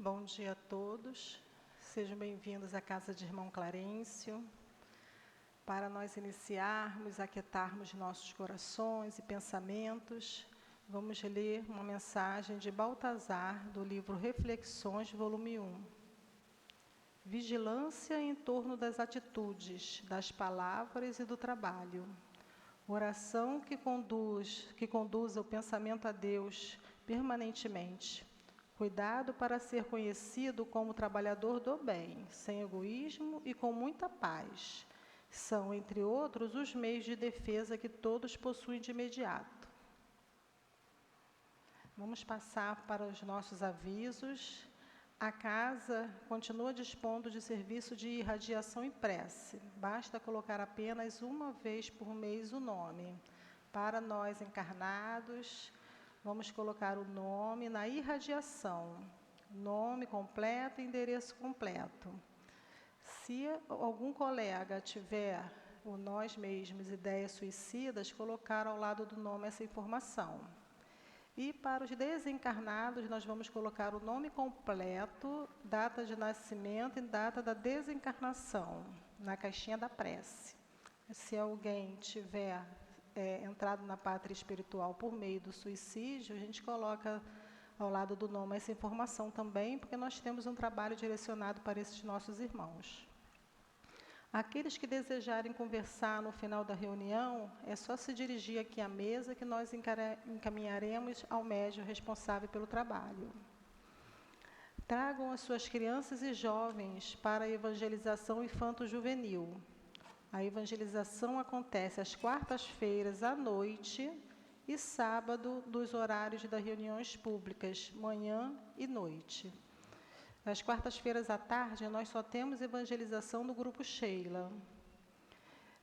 Bom dia a todos, sejam bem-vindos à Casa de Irmão Clarencio. Para nós iniciarmos, aquietarmos nossos corações e pensamentos, vamos ler uma mensagem de Baltazar, do livro Reflexões, volume 1. Vigilância em torno das atitudes, das palavras e do trabalho. Oração que conduz o pensamento a Deus permanentemente. Cuidado para ser conhecido como trabalhador do bem, sem egoísmo e com muita paz. São, entre outros, os meios de defesa que todos possuem de imediato. Vamos passar para os nossos avisos. A casa continua dispondo de serviço de irradiação e prece. Basta colocar apenas uma vez por mês o nome. Para nós encarnados, vamos colocar o nome na irradiação. Nome completo e endereço completo. Se algum colega tiver, ou nós mesmos, ideias suicidas, colocar ao lado do nome essa informação. E para os desencarnados, nós vamos colocar o nome completo, data de nascimento e data da desencarnação, na caixinha da prece. Se alguém tiver entrado na pátria espiritual por meio do suicídio, a gente coloca ao lado do nome essa informação também, porque nós temos um trabalho direcionado para esses nossos irmãos. Aqueles que desejarem conversar no final da reunião, é só se dirigir aqui à mesa que nós encaminharemos ao médium responsável pelo trabalho. Tragam as suas crianças e jovens para a evangelização infanto-juvenil. A evangelização acontece às quartas-feiras à noite e sábado dos horários das reuniões públicas, manhã e noite. Às quartas-feiras à tarde, nós só temos evangelização do Grupo Sheila.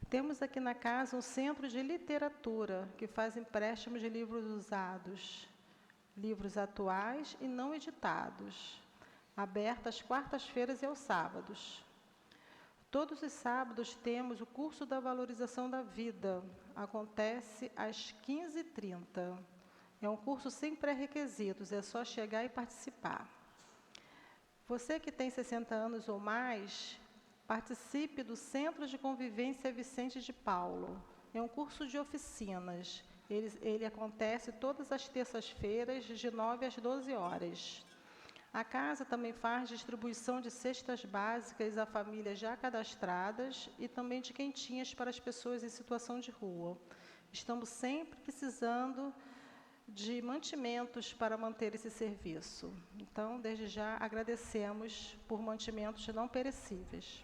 Temos aqui na casa um centro de literatura, que faz empréstimos de livros usados, livros atuais e não editados, aberto às quartas-feiras e aos sábados. Todos os sábados temos o curso da valorização da vida, acontece às 15h30. É um curso sem pré-requisitos, é só chegar e participar. Você que tem 60 anos ou mais, participe do Centro de Convivência Vicente de Paulo. É um curso de oficinas. Ele acontece todas as terças-feiras, de 9 às 12 horas. A casa também faz distribuição de cestas básicas a famílias já cadastradas e também de quentinhas para as pessoas em situação de rua. Estamos sempre precisando de mantimentos para manter esse serviço. Então, desde já, agradecemos por mantimentos não perecíveis.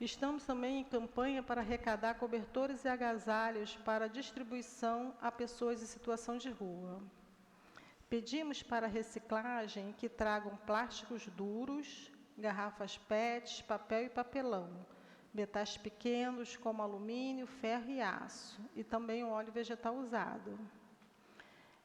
Estamos também em campanha para arrecadar cobertores e agasalhos para distribuição a pessoas em situação de rua. Pedimos para reciclagem que tragam plásticos duros, garrafas PET, papel e papelão, metais pequenos como alumínio, ferro e aço, e também o óleo vegetal usado.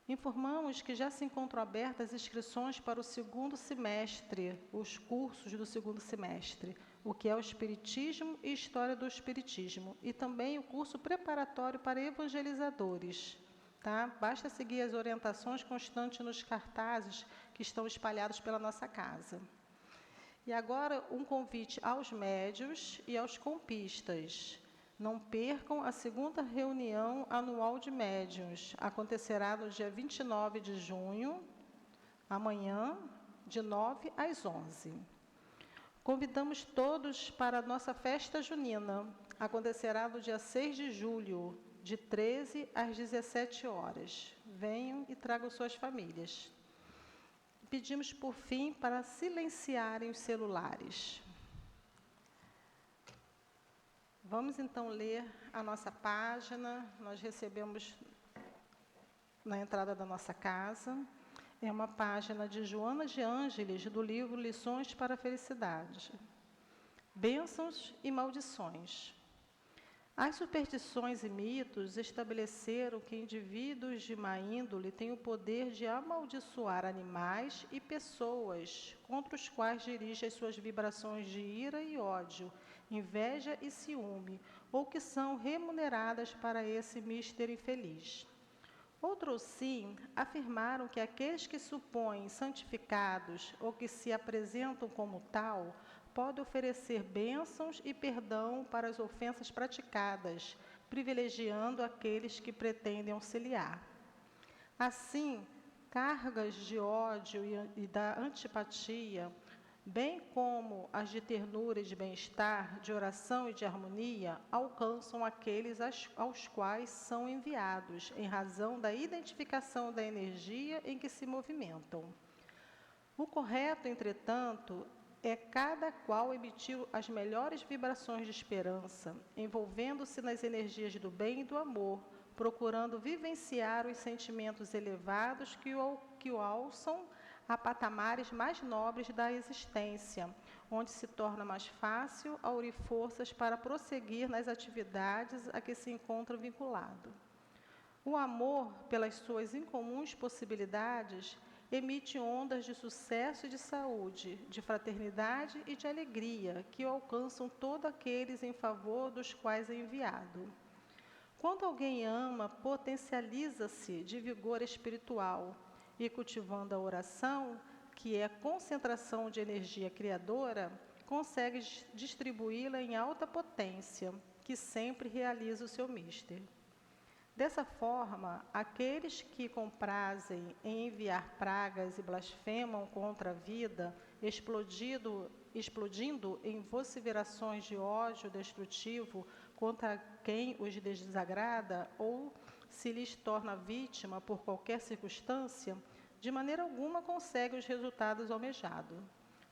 Informamos que já se encontram abertas inscrições para o segundo semestre, os cursos do segundo semestre, o que é o Espiritismo e História do Espiritismo, e também o curso preparatório para evangelizadores. Tá? Basta seguir as orientações constantes nos cartazes que estão espalhados pela nossa casa. E agora um convite aos médios e aos compistas. Não percam a segunda reunião anual de médiuns. Acontecerá no dia 29 de junho, amanhã, de 9 às 11. Convidamos todos para a nossa festa junina. Acontecerá no dia 6 de julho, de 13 às 17 horas. Venham e tragam suas famílias. Pedimos, por fim, para silenciarem os celulares. Vamos, então, ler a nossa página. Nós recebemos na entrada da nossa casa. É uma página de Joana de Ângeles, do livro Lições para a Felicidade. Bênçãos e maldições. As superstições e mitos estabeleceram que indivíduos de má índole têm o poder de amaldiçoar animais e pessoas, contra os quais dirigem as suas vibrações de ira e ódio, inveja e ciúme, ou que são remuneradas para esse mister infeliz. Outros, sim, afirmaram que aqueles que supõem santificados ou que se apresentam como tal, podem oferecer bênçãos e perdão para as ofensas praticadas, privilegiando aqueles que pretendem auxiliar. Assim, cargas de ódio e da antipatia, bem como as de ternura e de bem-estar, de oração e de harmonia, alcançam aqueles aos quais são enviados, em razão da identificação da energia em que se movimentam. O correto, entretanto, é cada qual emitir as melhores vibrações de esperança, envolvendo-se nas energias do bem e do amor, procurando vivenciar os sentimentos elevados que o alçam a patamares mais nobres da existência, onde se torna mais fácil aurir forças para prosseguir nas atividades a que se encontra vinculado. O amor, pelas suas incomuns possibilidades, emite ondas de sucesso e de saúde, de fraternidade e de alegria, que alcançam todos aqueles em favor dos quais é enviado. Quando alguém ama, potencializa-se de vigor espiritual, e cultivando a oração, que é a concentração de energia criadora, consegue distribuí-la em alta potência, que sempre realiza o seu mister. Dessa forma, aqueles que comprazem em enviar pragas e blasfemam contra a vida, explodindo em vociferações de ódio destrutivo contra quem os desagrada ou se lhes torna vítima por qualquer circunstância, de maneira alguma consegue os resultados almejados.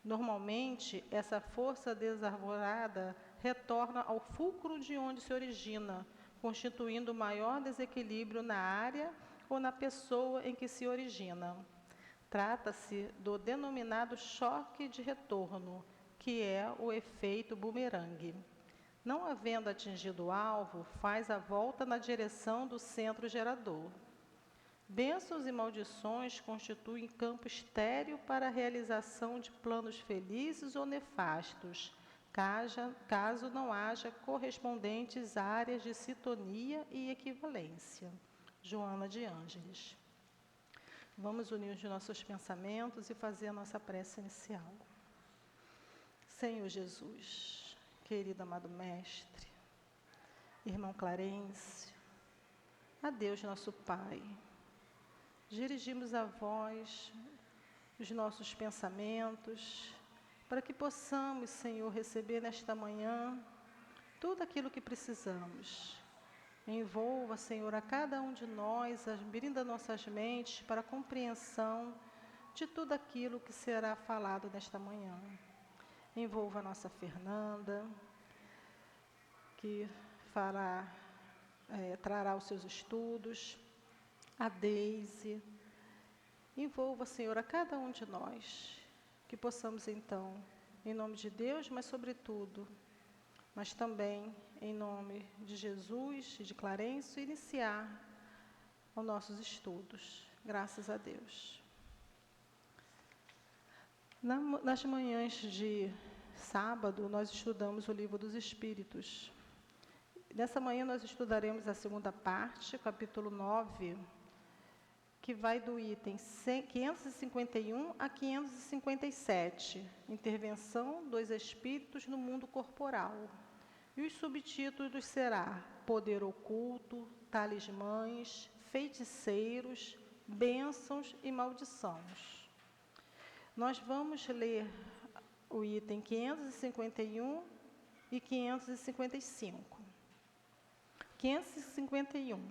Normalmente, essa força desarvorada retorna ao fulcro de onde se origina, constituindo maior desequilíbrio na área ou na pessoa em que se origina. Trata-se do denominado choque de retorno, que é o efeito bumerangue. Não havendo atingido o alvo, faz a volta na direção do centro gerador. Bênçãos e maldições constituem campo estéril para a realização de planos felizes ou nefastos, caso não haja correspondentes áreas de sintonia e equivalência. Joana de Ângeles. Vamos unir os nossos pensamentos e fazer a nossa prece inicial. Senhor Jesus, querido amado Mestre, irmão Clarencio, a Deus nosso Pai, dirigimos a vós os nossos pensamentos, para que possamos, Senhor, receber nesta manhã tudo aquilo que precisamos. Envolva, Senhor, a cada um de nós, abrindo nossas mentes para a compreensão de tudo aquilo que será falado nesta manhã. Envolva a nossa Fernanda, que trará os seus estudos, a Deise. Envolva, Senhor, a cada um de nós, que possamos então, em nome de Deus, mas sobretudo, mas também em nome de Jesus e de Clarencio, iniciar os nossos estudos. Graças a Deus. Nas manhãs de sábado, nós estudamos o Livro dos Espíritos. Nessa manhã nós estudaremos a segunda parte, capítulo 9, que vai do item 551 a 557, Intervenção dos Espíritos no Mundo Corporal. E os subtítulos será Poder Oculto, Talismãs, Feiticeiros, Bênçãos e Maldições. Nós vamos ler o item 551 e 555. 551.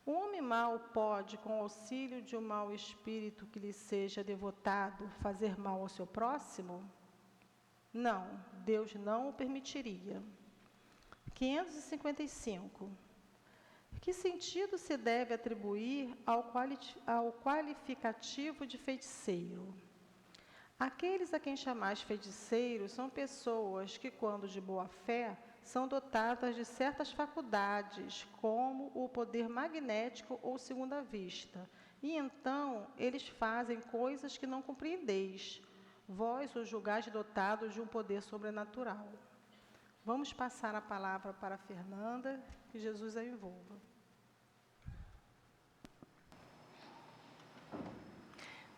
O homem mau pode, com o auxílio de um mau espírito que lhe seja devotado, fazer mal ao seu próximo? Não, Deus não o permitiria. 555. Que sentido se deve atribuir ao qualificativo de feiticeiro? Aqueles a quem chamais feiticeiros são pessoas que, quando de boa fé, são dotadas de certas faculdades, como o poder magnético ou segunda vista, e então eles fazem coisas que não compreendeis. Vós os julgais dotados de um poder sobrenatural. Vamos passar a palavra para a Fernanda, que Jesus a envolva.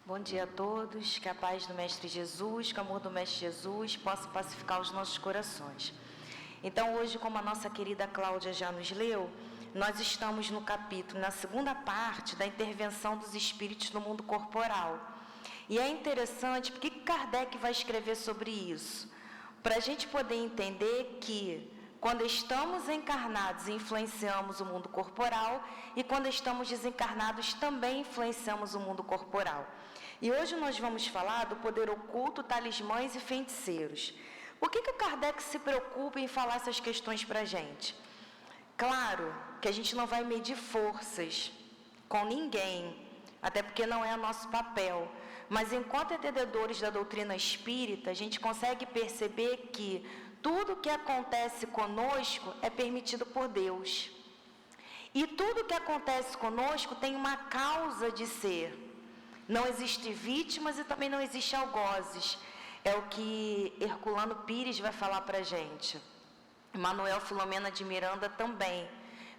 Bom dia a todos, que a paz do Mestre Jesus, que o amor do Mestre Jesus possa pacificar os nossos corações. Então hoje, como a nossa querida Cláudia já nos leu, nós estamos no capítulo, na segunda parte da intervenção dos espíritos no mundo corporal. E é interessante, porque Kardec vai escrever sobre isso? Para a gente poder entender que quando estamos encarnados, influenciamos o mundo corporal, e quando estamos desencarnados, também influenciamos o mundo corporal. E hoje nós vamos falar do poder oculto, talismãs e feiticeiros. Por que o Kardec se preocupa em falar essas questões para a gente? Claro que a gente não vai medir forças com ninguém, até porque não é nosso papel. Mas enquanto entendedores da doutrina espírita, a gente consegue perceber que tudo que acontece conosco é permitido por Deus. E tudo que acontece conosco tem uma causa de ser. Não existe vítimas e também não existe algozes. É o que Herculano Pires vai falar para a gente. Manuel Filomena de Miranda também,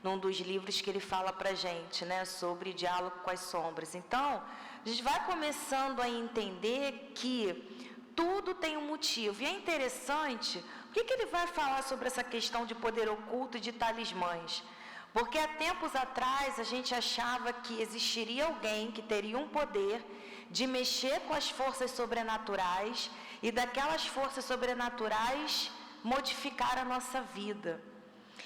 num dos livros que ele fala para a gente, né, sobre diálogo com as sombras. Então, a gente vai começando a entender que tudo tem um motivo. E é interessante, por que ele vai falar sobre essa questão de poder oculto e de talismãs? Porque há tempos atrás a gente achava que existiria alguém que teria um poder de mexer com as forças sobrenaturais e daquelas forças sobrenaturais modificar a nossa vida.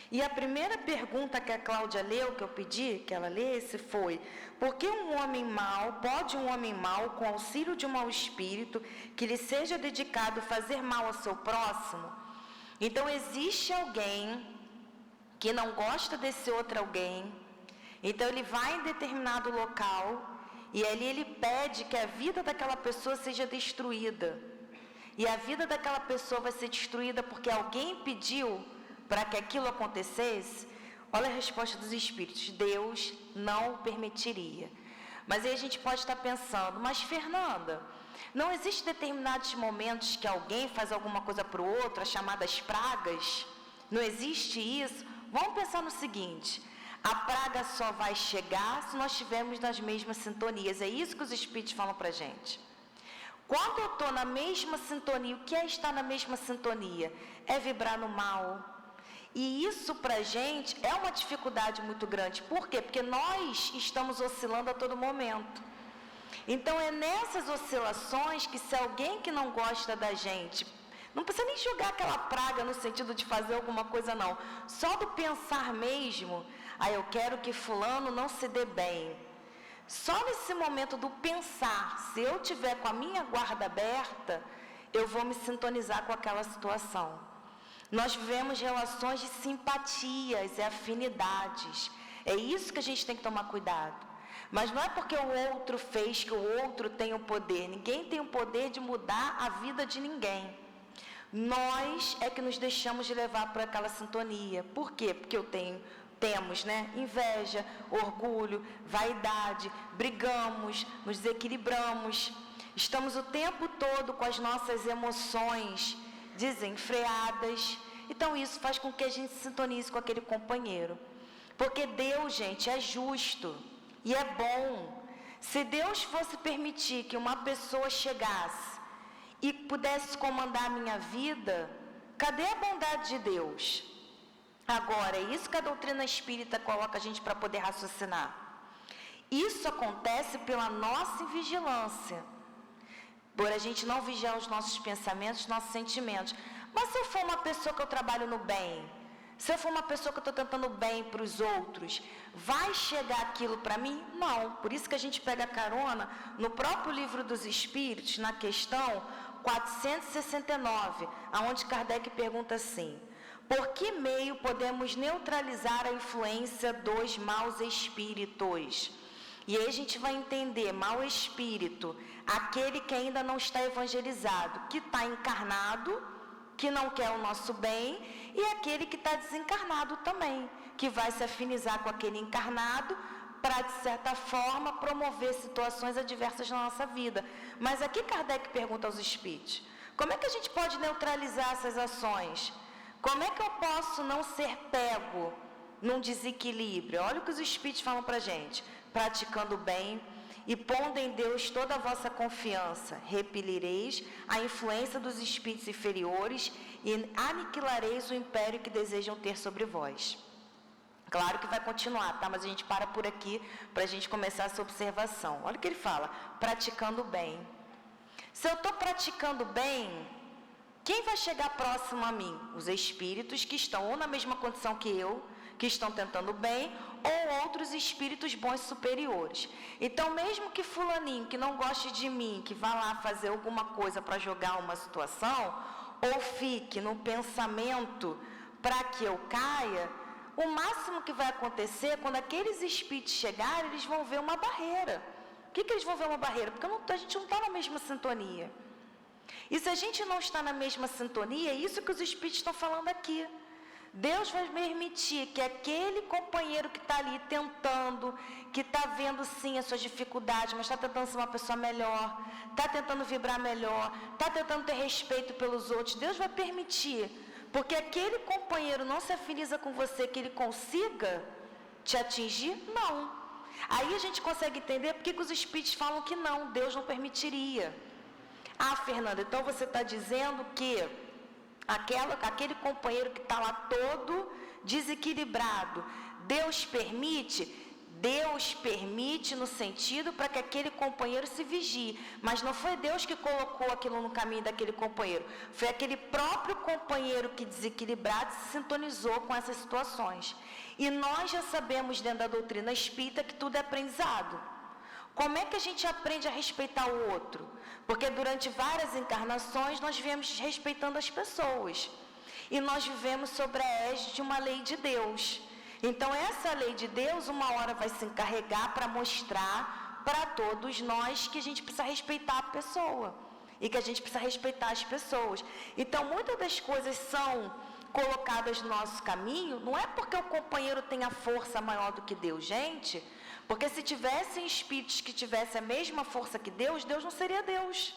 E a primeira pergunta que a Cláudia leu, que eu pedi que ela lesse, foi: por que um homem mau, pode um homem mau, com auxílio de um mau espírito, que lhe seja dedicado a fazer mal ao seu próximo? Então existe alguém que não gosta desse outro alguém, então ele vai em determinado local e ali ele pede que a vida daquela pessoa seja destruída. E a vida daquela pessoa vai ser destruída porque alguém pediu para que aquilo acontecesse. Olha a resposta dos espíritos: Deus não permitiria. Mas aí a gente pode estar pensando: mas Fernanda, não existe determinados momentos que alguém faz alguma coisa para o outro, as chamadas pragas? Não existe isso? Vamos pensar no seguinte: a praga só vai chegar se nós estivermos nas mesmas sintonias. É isso que os espíritos falam para a gente. Quando eu estou na mesma sintonia, o que é estar na mesma sintonia? É vibrar no mal. E isso para a gente é uma dificuldade muito grande. Por quê? Porque nós estamos oscilando a todo momento. Então é nessas oscilações que, se alguém que não gosta da gente, não precisa nem jogar aquela praga no sentido de fazer alguma coisa, não. Só do pensar mesmo: eu quero que fulano não se dê bem. Só nesse momento do pensar, se eu tiver com a minha guarda aberta, eu vou me sintonizar com aquela situação. Nós vivemos relações de simpatias e afinidades. É isso que a gente tem que tomar cuidado. Mas não é porque o outro fez que o outro tem o poder. Ninguém tem o poder de mudar a vida de ninguém. Nós é que nos deixamos de levar por aquela sintonia. Por quê? Porque temos, inveja, orgulho, vaidade, brigamos, nos desequilibramos. Estamos o tempo todo com as nossas emoções desenfreadas. Então isso faz com que a gente se sintonize com aquele companheiro. Porque Deus, gente, é justo e é bom. Se Deus fosse permitir que uma pessoa chegasse e pudesse comandar a minha vida, cadê a bondade de Deus? Agora, é isso que a doutrina espírita coloca a gente para poder raciocinar. Isso acontece pela nossa invigilância, por a gente não vigiar os nossos pensamentos, os nossos sentimentos. Mas se eu for uma pessoa que eu trabalho no bem, se eu for uma pessoa que eu estou tentando bem para os outros, vai chegar aquilo para mim? Não. Por isso que a gente pega carona no próprio Livro dos Espíritos, na questão 469, onde Kardec pergunta assim: por que meio podemos neutralizar a influência dos maus espíritos? E aí a gente vai entender: mau espírito, aquele que ainda não está evangelizado, que está encarnado, que não quer o nosso bem, e aquele que está desencarnado também, que vai se afinizar com aquele encarnado para, de certa forma, promover situações adversas na nossa vida. Mas aqui Kardec pergunta aos espíritos: como é que a gente pode neutralizar essas ações? Como é que eu posso não ser pego num desequilíbrio? Olha o que os espíritos falam para a gente: praticando bem, e pondo em Deus toda a vossa confiança, repelireis a influência dos espíritos inferiores e aniquilareis o império que desejam ter sobre vós. Claro que vai continuar, tá? Mas a gente para por aqui para a gente começar essa observação. Olha o que ele fala, praticando o bem. Se eu estou praticando bem, quem vai chegar próximo a mim? Os espíritos que estão ou na mesma condição que eu, que estão tentando o bem, ou outros espíritos bons superiores. Então, mesmo que fulaninho, que não goste de mim, que vá lá fazer alguma coisa para jogar uma situação, ou fique no pensamento para que eu caia, o máximo que vai acontecer, quando aqueles espíritos chegarem, eles vão ver uma barreira. Por que eles vão ver uma barreira? Porque a gente não está na mesma sintonia. E se a gente não está na mesma sintonia, é isso que os espíritos estão falando aqui. Deus vai permitir que aquele companheiro que está ali tentando, que está vendo sim as suas dificuldades, mas está tentando ser uma pessoa melhor, está tentando vibrar melhor, está tentando ter respeito pelos outros, Deus vai permitir, porque aquele companheiro não se afiniza com você, que ele consiga te atingir? Não. Aí a gente consegue entender por que os espíritos falam que não, Deus não permitiria. Ah, Fernanda, então você está dizendo que aquele companheiro que está lá todo desequilibrado, Deus permite? Deus permite no sentido para que aquele companheiro se vigie, mas não foi Deus que colocou aquilo no caminho daquele companheiro, foi aquele próprio companheiro que desequilibrado se sintonizou com essas situações. E nós já sabemos dentro da doutrina espírita que tudo é aprendizado. Como é que a gente aprende a respeitar o outro? Porque durante várias encarnações nós viemos respeitando as pessoas. E nós vivemos sobre a égide de uma lei de Deus. Então essa lei de Deus uma hora vai se encarregar para mostrar para todos nós que a gente precisa respeitar a pessoa. E que a gente precisa respeitar as pessoas. Então muitas das coisas são colocadas no nosso caminho, não é porque o companheiro tem a força maior do que Deus, gente. Porque se tivessem espíritos que tivessem a mesma força que Deus, Deus não seria Deus.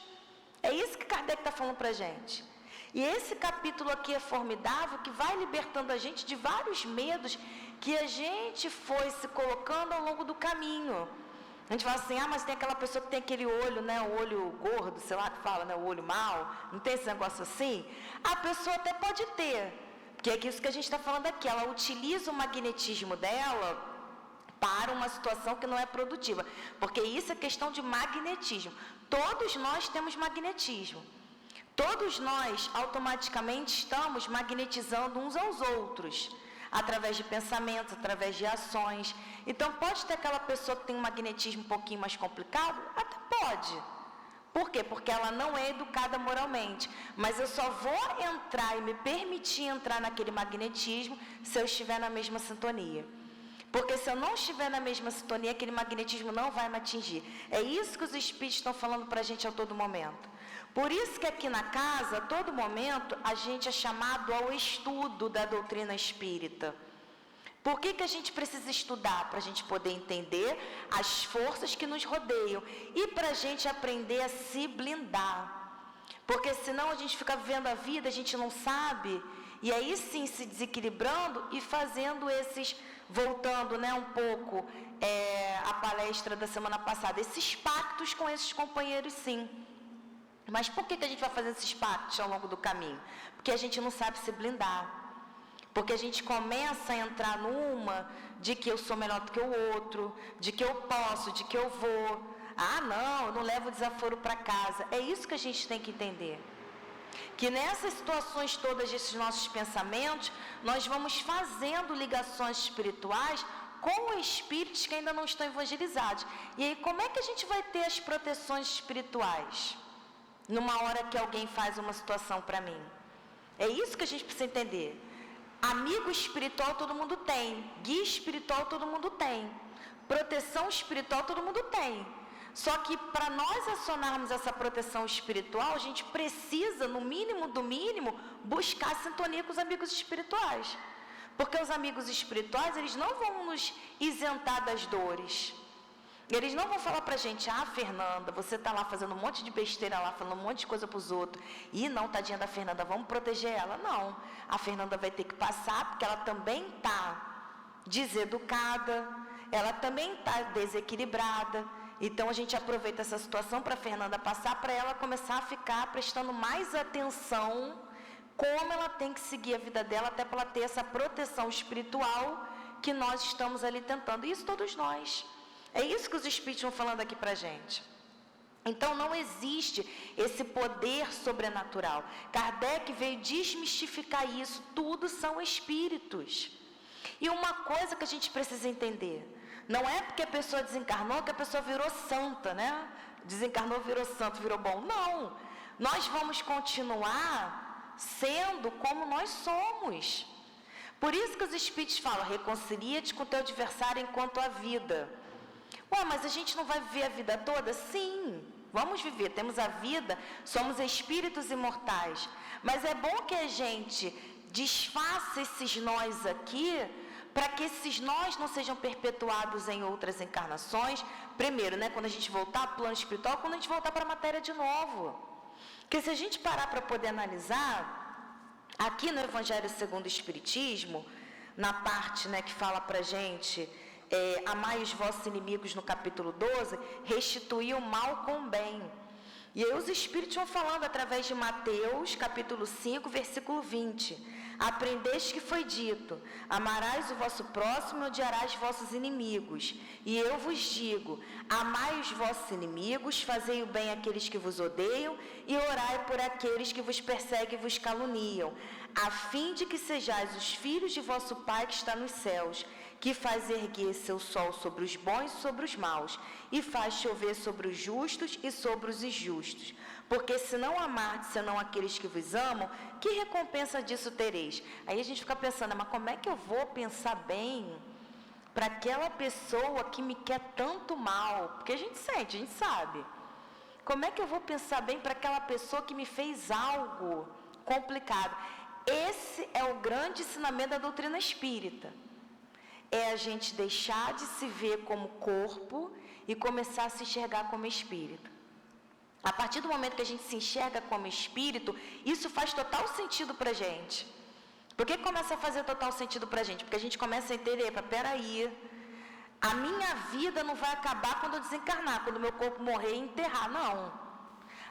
É isso que Kardec está falando para a gente. E esse capítulo aqui é formidável, que vai libertando a gente de vários medos que a gente foi se colocando ao longo do caminho. A gente fala assim, mas tem aquela pessoa que tem aquele olho, né, o olho gordo, sei lá que fala, né, o olho mau, não tem esse negócio assim? A pessoa até pode ter, porque é isso que a gente está falando aqui, ela utiliza o magnetismo dela para uma situação que não é produtiva, porque isso é questão de magnetismo. Todos nós temos magnetismo. Todos nós automaticamente estamos magnetizando uns aos outros, através de pensamentos, através de ações. Então pode ter aquela pessoa que tem um magnetismo um pouquinho mais complicado? Até pode. Por quê? Porque ela não é educada moralmente. Mas eu só vou entrar e me permitir entrar naquele magnetismo se eu estiver na mesma sintonia. Porque se eu não estiver na mesma sintonia, aquele magnetismo não vai me atingir. É isso que os espíritos estão falando para a gente a todo momento. Por isso que aqui na casa, a todo momento, a gente é chamado ao estudo da doutrina espírita. Por que a gente precisa estudar? Para a gente poder entender as forças que nos rodeiam e para a gente aprender a se blindar. Porque senão a gente fica vivendo a vida, a gente não sabe, e aí sim se desequilibrando e fazendo esses, voltando um pouco a palestra da semana passada, esses pactos com esses companheiros sim. Mas por que a gente vai fazer esses pactos ao longo do caminho? Porque a gente não sabe se blindar. Porque a gente começa a entrar numa de que eu sou melhor do que o outro, de que eu posso, de que eu vou. Não, eu não levo desaforo para casa. É isso que a gente tem que entender. Que nessas situações todas desses nossos pensamentos, nós vamos fazendo ligações espirituais com espíritos que ainda não estão evangelizados. E aí, como é que a gente vai ter as proteções espirituais? Numa hora que alguém faz uma situação para mim. É isso que a gente precisa entender. Amigo espiritual todo mundo tem. Guia espiritual todo mundo tem. Proteção espiritual todo mundo tem. Só que para nós acionarmos essa proteção espiritual, a gente precisa, no mínimo do mínimo, buscar sintonia com os amigos espirituais. Porque os amigos espirituais, eles não vão nos isentar das dores. Eles não vão falar pra gente, Fernanda, você tá lá fazendo um monte de besteira lá, falando um monte de coisa pros outros. Não, tadinha da Fernanda, vamos proteger ela. Não, a Fernanda vai ter que passar, porque ela também tá deseducada, ela também tá desequilibrada. Então, a gente aproveita essa situação para a Fernanda passar, para ela começar a ficar prestando mais atenção como ela tem que seguir a vida dela, até para ela ter essa proteção espiritual que nós estamos ali tentando. E isso todos nós. É isso que os Espíritos estão falando aqui para a gente. Então, não existe esse poder sobrenatural. Kardec veio desmistificar isso. Tudo são espíritos. E uma coisa que a gente precisa entender, não é porque a pessoa desencarnou que a pessoa virou santa, né? Desencarnou, virou santo, virou bom. Não. Nós vamos continuar sendo como nós somos. Por isso que os Espíritos falam, reconcilia-te com o teu adversário enquanto há vida. Ué, mas a gente não vai viver a vida toda? Sim, vamos viver, temos a vida, somos espíritos imortais. Mas é bom que a gente desfaça esses nós aqui, para que esses nós não sejam perpetuados em outras encarnações. Primeiro, né, quando a gente voltar para o plano espiritual, quando a gente voltar para a matéria de novo. Porque se a gente parar para poder analisar, aqui no Evangelho segundo o Espiritismo, na parte, né, que fala para a gente, amai os vossos inimigos no capítulo 12, restituir o mal com o bem. E aí os Espíritos vão falando através de Mateus, capítulo 5, versículo 20. Aprendeste que foi dito, amarás o vosso próximo e odiarás vossos inimigos. E eu vos digo, amai os vossos inimigos, fazei o bem àqueles que vos odeiam e orai por aqueles que vos perseguem e vos caluniam, a fim de que sejais os filhos de vosso Pai que está nos céus, que faz erguer seu sol sobre os bons e sobre os maus, e faz chover sobre os justos e sobre os injustos. Porque se não amardes senão aqueles que vos amam, que recompensa disso tereis? Aí a gente fica pensando, mas como é que eu vou pensar bem para aquela pessoa que me quer tanto mal? Porque a gente sente, a gente sabe. Como é que eu vou pensar bem para aquela pessoa que me fez algo complicado? Esse é o grande ensinamento da doutrina espírita. É a gente deixar de se ver como corpo e começar a se enxergar como espírito. A partir do momento que a gente se enxerga como espírito, isso faz total sentido para a gente. Por que começa a fazer total sentido para a gente? Porque a gente começa a entender, peraí, a minha vida não vai acabar quando eu desencarnar, quando o meu corpo morrer e enterrar, não.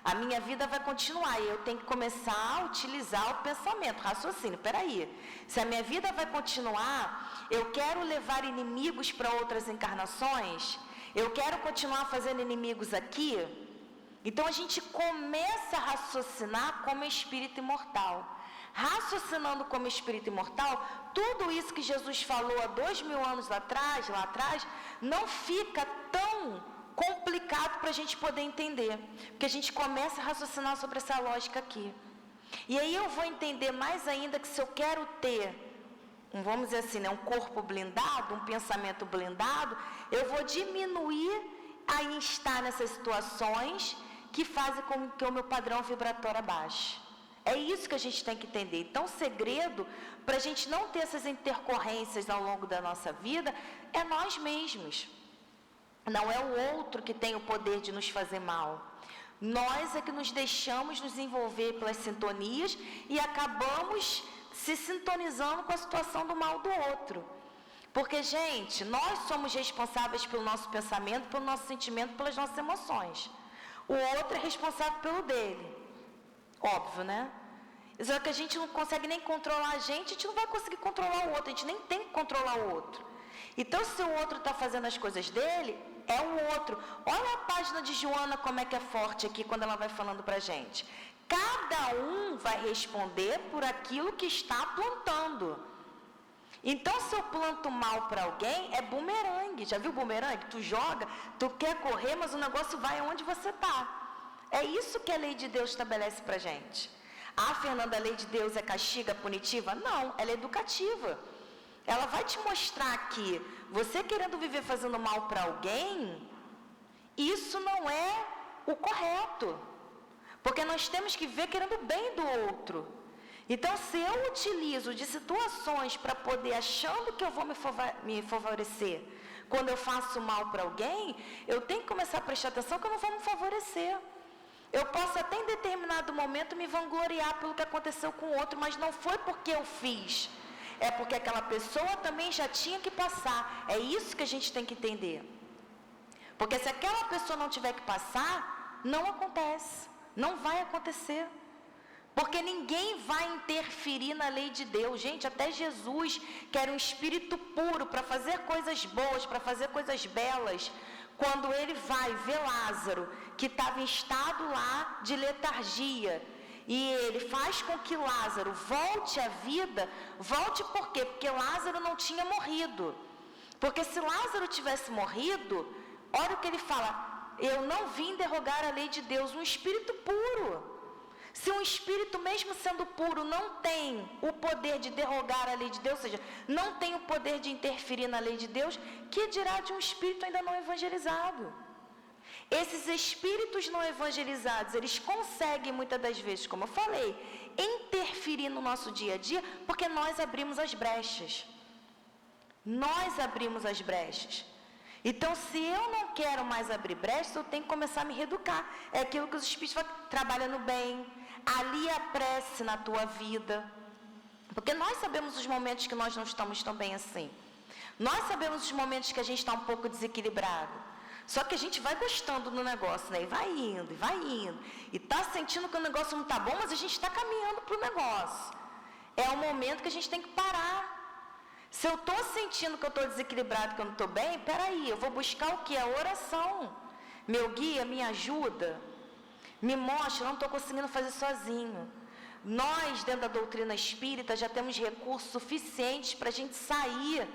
A minha vida vai continuar e eu tenho que começar a utilizar o pensamento, raciocínio. Peraí, se a minha vida vai continuar, eu quero levar inimigos para outras encarnações, eu quero continuar fazendo inimigos aqui. Então a gente começa a raciocinar como espírito imortal. Raciocinando como espírito imortal, tudo isso que Jesus falou há 2000 anos lá atrás, não fica tão complicado para a gente poder entender, porque a gente começa a raciocinar sobre essa lógica aqui. E aí eu vou entender mais ainda que se eu quero ter, vamos dizer assim, né, um corpo blindado, um pensamento blindado, eu vou diminuir a estar nessas situações que fazem com que o meu padrão vibratório abaixe. É isso que a gente tem que entender. Então, o segredo para a gente não ter essas intercorrências ao longo da nossa vida é nós mesmos. Não é o outro que tem o poder de nos fazer mal. Nós é que nos deixamos nos envolver pelas sintonias e acabamos se sintonizando com a situação do mal do outro. Porque, gente, nós somos responsáveis pelo nosso pensamento, pelo nosso sentimento, pelas nossas emoções. O outro é responsável pelo dele. Óbvio, né? Só que a gente não consegue nem controlar a gente não vai conseguir controlar o outro, a gente nem tem que controlar o outro. Então, se o outro está fazendo as coisas dele, é o outro. Olha a página de Joana como é que é forte aqui, quando ela vai falando para a gente. Cada um vai responder por aquilo que está plantando. Então, se eu planto mal para alguém, é bumerangue. Já viu bumerangue? Tu joga, tu quer correr, mas o negócio vai aonde você está. É isso que a lei de Deus estabelece para a gente. Ah, Fernanda, a lei de Deus é castiga, punitiva? Não, ela é educativa. Ela vai te mostrar que você querendo viver fazendo mal para alguém, isso não é o correto. Porque nós temos que ver querendo o bem do outro. Então, se eu utilizo de situações para poder, achando que eu vou me favorecer, quando eu faço mal para alguém, eu tenho que começar a prestar atenção que eu não vou me favorecer. Eu posso até em determinado momento me vangloriar pelo que aconteceu com o outro, mas não foi porque eu fiz. É porque aquela pessoa também já tinha que passar. É isso que a gente tem que entender. Porque se aquela pessoa não tiver que passar, não acontece, não vai acontecer. Porque ninguém vai interferir na lei de Deus. Gente, até Jesus, que era um espírito puro para fazer coisas boas, para fazer coisas belas, quando ele vai ver Lázaro, que estava em estado lá de letargia, e ele faz com que Lázaro volte à vida, volte por quê? Porque Lázaro não tinha morrido. Porque se Lázaro tivesse morrido, olha o que ele fala: eu não vim derrogar a lei de Deus, um espírito puro. Se um espírito, mesmo sendo puro, não tem o poder de derrogar a lei de Deus, ou seja, não tem o poder de interferir na lei de Deus, que dirá de um espírito ainda não evangelizado? Esses espíritos não evangelizados, eles conseguem muitas das vezes, como eu falei, interferir no nosso dia a dia, porque nós abrimos as brechas. Nós abrimos as brechas. Então, se eu não quero mais abrir brechas, eu tenho que começar a me reeducar. É aquilo que os espíritos falam: trabalha no bem, alia a prece na tua vida. Porque nós sabemos os momentos que nós não estamos tão bem assim. Nós sabemos os momentos que a gente está um pouco desequilibrado. Só que a gente vai gostando do negócio, né? E vai indo, e vai indo. E está sentindo que o negócio não está bom, mas a gente está caminhando para o negócio. É o momento que a gente tem que parar. Se eu estou sentindo que eu estou desequilibrado, que eu não estou bem, peraí, eu vou buscar o que? A oração. Meu guia, me ajuda, me mostra, eu não estou conseguindo fazer sozinho. Nós, dentro da doutrina espírita, já temos recursos suficientes para a gente sair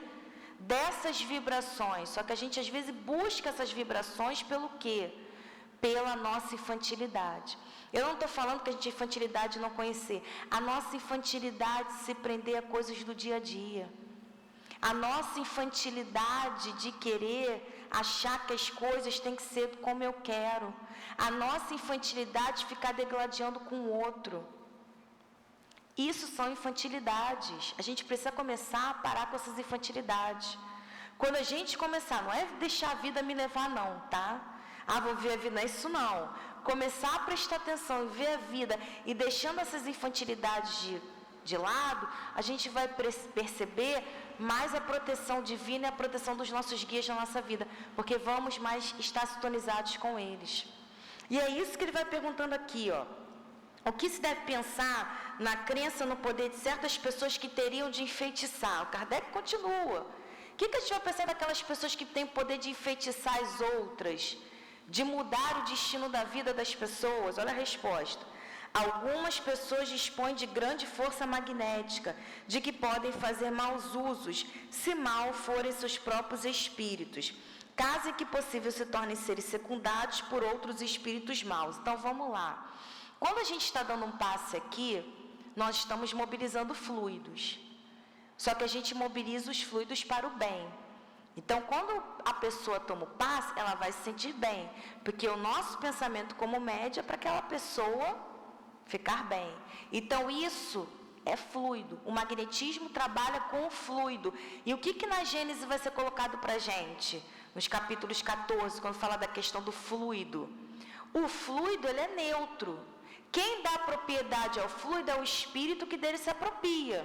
dessas vibrações. Só que a gente, às vezes, busca essas vibrações pelo quê? Pela nossa infantilidade. Eu não estou falando que a gente é infantilidade de não conhecer. A nossa infantilidade de se prender a coisas do dia a dia. A nossa infantilidade de querer achar que as coisas têm que ser como eu quero. A nossa infantilidade de ficar degladiando com o outro. Isso são infantilidades. A gente precisa começar a parar com essas infantilidades. Quando a gente começar, não é deixar a vida me levar não, tá? Vou ver a vida, não é isso não. Começar a prestar atenção e ver a vida e deixando essas infantilidades de lado, a gente vai perceber mais a proteção divina e a proteção dos nossos guias na nossa vida, porque vamos mais estar sintonizados com eles. E é isso que ele vai perguntando aqui, ó. O que se deve pensar na crença no poder de certas pessoas que teriam de enfeitiçar? O Kardec continua. O que a gente vai pensar daquelas pessoas que têm o poder de enfeitiçar as outras, de mudar o destino da vida das pessoas? Olha a resposta. Algumas pessoas dispõem de grande força magnética, de que podem fazer maus usos, se mal forem seus próprios espíritos, caso que possível se tornem seres secundados por outros espíritos maus. Então vamos lá. Quando a gente está dando um passe aqui, nós estamos mobilizando fluidos. Só que a gente mobiliza os fluidos para o bem. Então, quando a pessoa toma o passe, ela vai se sentir bem, porque o nosso pensamento como média é para aquela pessoa ficar bem. Então, isso é fluido. O magnetismo trabalha com o fluido. E o que na Gênesis vai ser colocado para a gente? Nos capítulos 14, quando fala da questão do fluido. O fluido, ele é neutro. Quem dá propriedade ao fluido é o espírito que dele se apropria.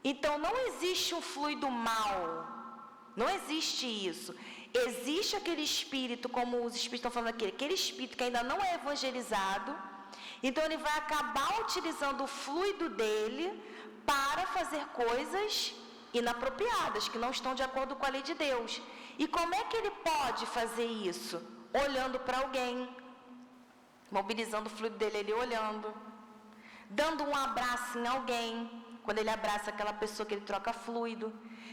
Então, não existe um fluido mau. Não existe isso. Existe aquele espírito, como os espíritos estão falando aqui, aquele espírito que ainda não é evangelizado. Então, ele vai acabar utilizando o fluido dele para fazer coisas inapropriadas, que não estão de acordo com a lei de Deus. E como é que ele pode fazer isso? Olhando para alguém, mobilizando o fluido dele, ele olhando, dando um abraço em alguém, quando ele abraça aquela pessoa que ele troca fluido.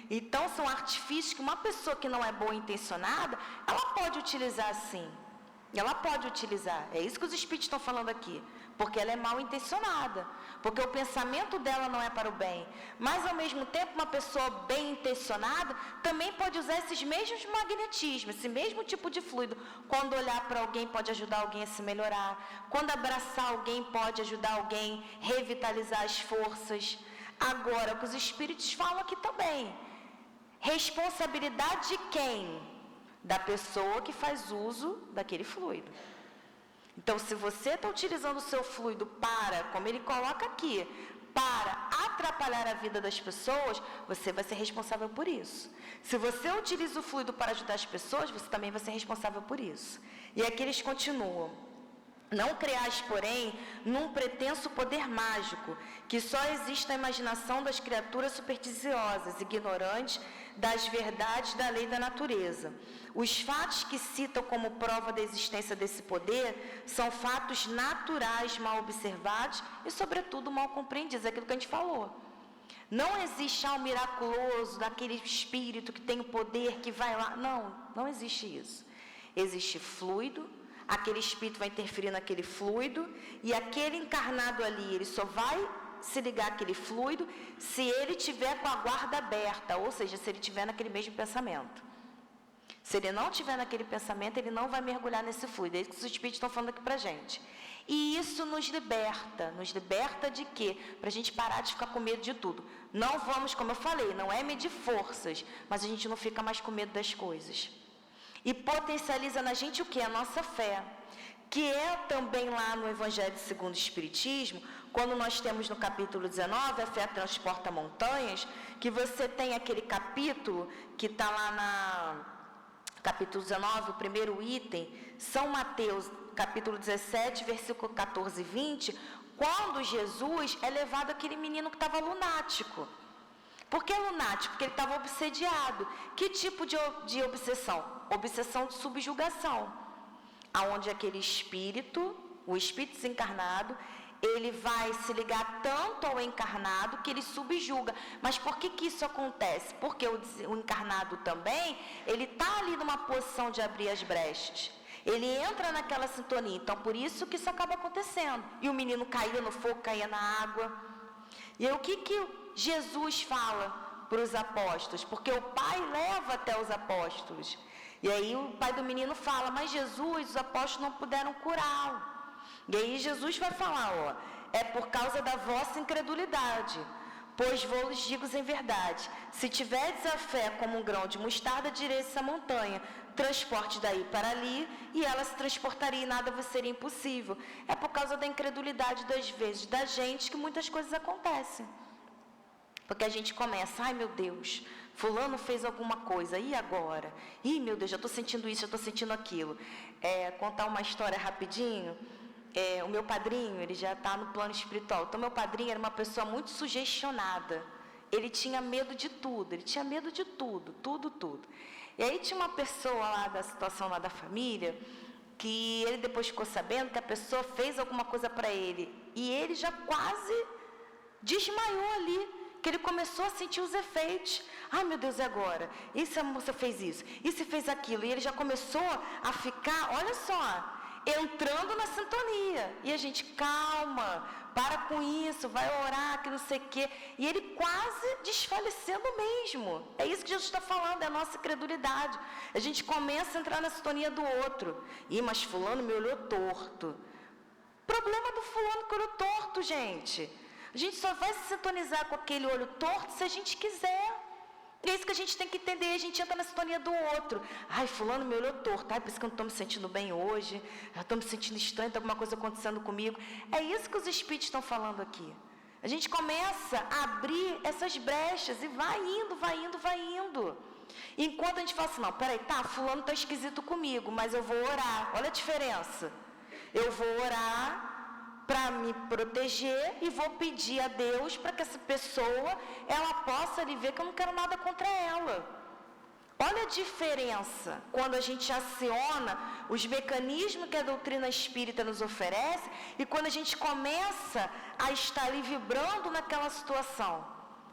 Então, são artifícios que uma pessoa que não é boa intencionada, ela pode utilizar sim. Ela pode utilizar. É isso que os espíritos estão falando aqui. Porque ela é mal intencionada. Porque o pensamento dela não é para o bem. Mas, ao mesmo tempo, uma pessoa bem intencionada também pode usar esses mesmos magnetismos, esse mesmo tipo de fluido. Quando olhar para alguém, pode ajudar alguém a se melhorar. Quando abraçar alguém, pode ajudar alguém a revitalizar as forças. Agora, o que os espíritos falam aqui também. Responsabilidade de quem? Da pessoa que faz uso daquele fluido. Então, se você está utilizando o seu fluido para, como ele coloca aqui, para atrapalhar a vida das pessoas, você vai ser responsável por isso. Se você utiliza o fluido para ajudar as pessoas, você também vai ser responsável por isso. E aqui eles continuam. Não creais, porém, num pretenso poder mágico, que só existe na imaginação das criaturas supersticiosas, ignorantes das verdades da lei da natureza. Os fatos que citam como prova da existência desse poder são fatos naturais mal observados e, sobretudo, mal compreendidos. É aquilo que a gente falou. Não existe algo miraculoso daquele espírito que tem o poder, que vai lá. Não, não existe isso. Existe fluido, aquele espírito vai interferir naquele fluido, e aquele encarnado ali, ele só vai se ligar àquele fluido se ele tiver com a guarda aberta, ou seja, se ele tiver naquele mesmo pensamento. Se ele não tiver naquele pensamento, ele não vai mergulhar nesse fluido. É isso que os espíritos estão falando aqui pra gente. E isso nos liberta de quê? Para a gente parar de ficar com medo de tudo. Não vamos, como eu falei, não é medir forças, mas a gente não fica mais com medo das coisas. E potencializa na gente o que? A nossa fé, que é também lá no Evangelho segundo o Espiritismo, quando nós temos no capítulo 19, a fé transporta montanhas, que você tem aquele capítulo que está lá na capítulo 19, o primeiro item, São Mateus, capítulo 17, versículo 14 e 20, quando Jesus é levado aquele menino que estava lunático. Por que lunático? Porque ele estava obsediado. Que tipo de obsessão? Obsessão de subjugação. Aonde aquele espírito, o espírito desencarnado, ele vai se ligar tanto ao encarnado que ele subjuga. Mas por que isso acontece? Porque o encarnado também, ele está ali numa posição de abrir as brechas. Ele entra naquela sintonia. Então, por isso que isso acaba acontecendo. E o menino caía no fogo, caía na água. E aí, o que Jesus fala para os apóstolos? Porque o pai leva até os apóstolos. E aí o pai do menino fala, mas Jesus, os apóstolos não puderam curá-lo. E aí Jesus vai falar, é por causa da vossa incredulidade. Pois vou-lhes digo em verdade, se tiverdes a fé como um grão de mostarda, direis essa montanha, transporte daí para ali, e ela se transportaria e nada vos seria impossível. É por causa da incredulidade das vezes da gente que muitas coisas acontecem. Porque a gente começa, ai meu Deus, fulano fez alguma coisa, e agora? Ih, meu Deus, já estou sentindo isso, já estou sentindo aquilo. Contar uma história rapidinho. O meu padrinho, ele já está no plano espiritual. Então, meu padrinho era uma pessoa muito sugestionada. Ele tinha medo de tudo, tudo. E aí tinha uma pessoa lá da situação lá da família, que ele depois ficou sabendo que a pessoa fez alguma coisa para ele. E ele já quase desmaiou ali, que ele começou a sentir os efeitos. Ai, meu Deus, e agora? E se a moça fez isso? E se fez aquilo? E ele já começou a ficar, olha só, entrando na sintonia. E a gente, calma, para com isso, vai orar, que não sei o quê. E ele quase desfalecendo mesmo. É isso que Jesus está falando, é a nossa credulidade. A gente começa a entrar na sintonia do outro. Ih, mas fulano me olhou torto. Problema do fulano que olhou torto, gente. A gente só vai se sintonizar com aquele olho torto se a gente quiser. É isso que a gente tem que entender, a gente entra na sintonia do outro. Ai, fulano me olhou torto, por isso que eu não estou me sentindo bem hoje, já estou me sentindo estranho, tem alguma coisa acontecendo comigo. É isso que os espíritos estão falando aqui. A gente começa a abrir essas brechas e vai indo. Enquanto a gente fala assim, não, peraí, fulano está esquisito comigo, mas eu vou orar. Olha a diferença. Eu vou orar para me proteger e vou pedir a Deus para que essa pessoa, ela possa ali ver que eu não quero nada contra ela. Olha a diferença quando a gente aciona os mecanismos que a doutrina espírita nos oferece e quando a gente começa a estar ali vibrando naquela situação.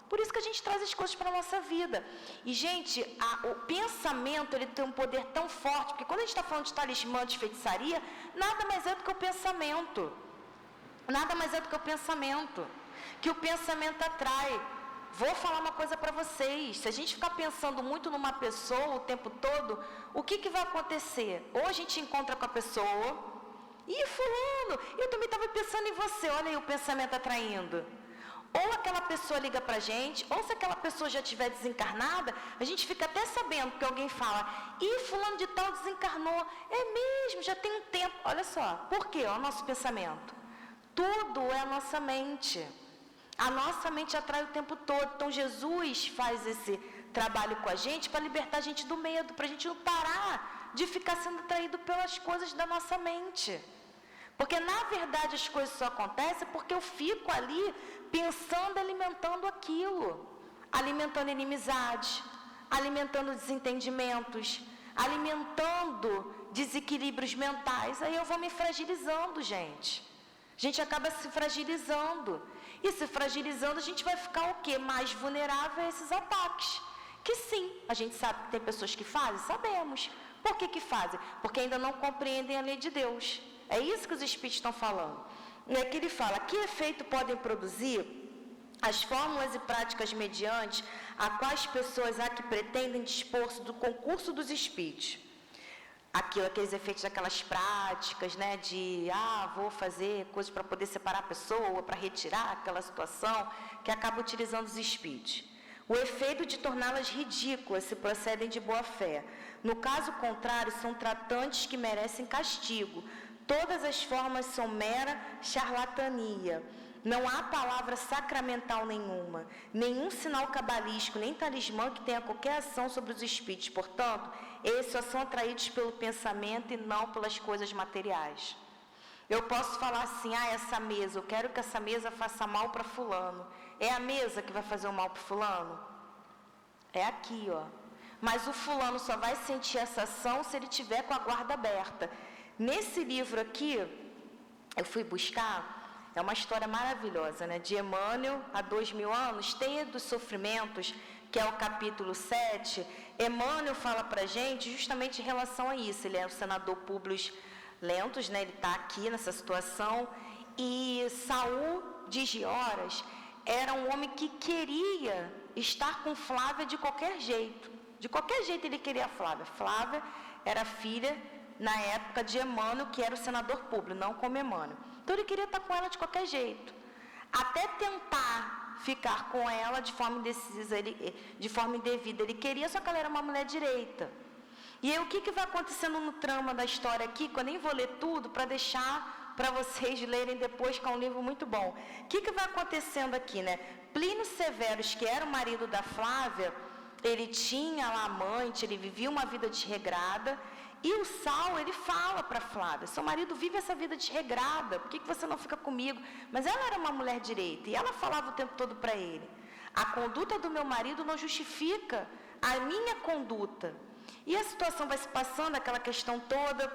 Por isso que a gente traz as coisas para a nossa vida. E, gente, o pensamento, ele tem um poder tão forte, porque quando a gente está falando de talismã, de feitiçaria, nada mais é do que o pensamento. Nada mais é do que o pensamento. Que o pensamento atrai. Vou falar uma coisa para vocês. Se a gente ficar pensando muito numa pessoa o tempo todo, o que vai acontecer? Ou a gente encontra com a pessoa, e fulano, eu também estava pensando em você, olha aí o pensamento atraindo. Ou aquela pessoa liga pra gente, ou se aquela pessoa já estiver desencarnada, a gente fica até sabendo que alguém fala, ih, fulano de tal desencarnou. É mesmo, já tem um tempo. Olha só, por quê? Olha o nosso pensamento. Tudo é a nossa mente. A nossa mente atrai o tempo todo. Então Jesus faz esse trabalho com a gente para libertar a gente do medo, para a gente não parar de ficar sendo atraído pelas coisas da nossa mente. Porque na verdade as coisas só acontecem porque eu fico ali pensando, alimentando aquilo, alimentando inimizade, alimentando desentendimentos, alimentando desequilíbrios mentais. Aí eu vou me fragilizando, gente. A gente acaba se fragilizando. E se fragilizando, a gente vai ficar o quê? Mais vulnerável a esses ataques. Que sim, a gente sabe que tem pessoas que fazem, sabemos. Por que fazem? Porque ainda não compreendem a lei de Deus. É isso que os Espíritos estão falando. É que ele fala, que efeito podem produzir as fórmulas e práticas mediante a quais pessoas há que pretendem dispor-se do concurso dos Espíritos. Aqueles efeitos daquelas práticas, né, de, vou fazer coisas para poder separar a pessoa, para retirar aquela situação, que acaba utilizando os Espíritos. O efeito de torná-las ridículas se procedem de boa fé. No caso contrário, são tratantes que merecem castigo. Todas as formas são mera charlatania. Não há palavra sacramental nenhuma, nenhum sinal cabalístico, nem talismã que tenha qualquer ação sobre os espíritos. Portanto, eles só são atraídos pelo pensamento e não pelas coisas materiais. Eu posso falar assim, essa mesa, eu quero que essa mesa faça mal para fulano. É a mesa que vai fazer o mal para fulano? É aqui, ó. Mas o fulano só vai sentir essa ação se ele tiver com a guarda aberta. Nesse livro aqui, eu fui buscar, é uma história maravilhosa, né? De Emmanuel, há 2000 anos, Teia dos Sofrimentos, que é o capítulo 7. Emmanuel fala para a gente justamente em relação a isso. Ele é o senador Públio Lentulus, né? Ele está aqui nessa situação. E Saul de Gioras era um homem que queria estar com Flávia de qualquer jeito. De qualquer jeito ele queria a Flávia. Flávia era filha, na época, de Emmanuel, que era o senador Públio, não como Emmanuel. Então ele queria estar com ela de qualquer jeito. Até tentar ficar com ela de forma indecisa, de forma indevida. Ele queria, só que ela era uma mulher direita. E aí o que vai acontecendo no trama da história aqui, que eu nem vou ler tudo, para deixar para vocês lerem depois, que é um livro muito bom. O que vai acontecendo aqui, né? Plínio Severus, que era o marido da Flávia, ele tinha lá amante, ele vivia uma vida desregrada, e o Saulo, ele fala para Flávia, seu marido vive essa vida desregrada, por que você não fica comigo? Mas ela era uma mulher direita, e ela falava o tempo todo para ele, a conduta do meu marido não justifica a minha conduta. E a situação vai se passando, aquela questão toda.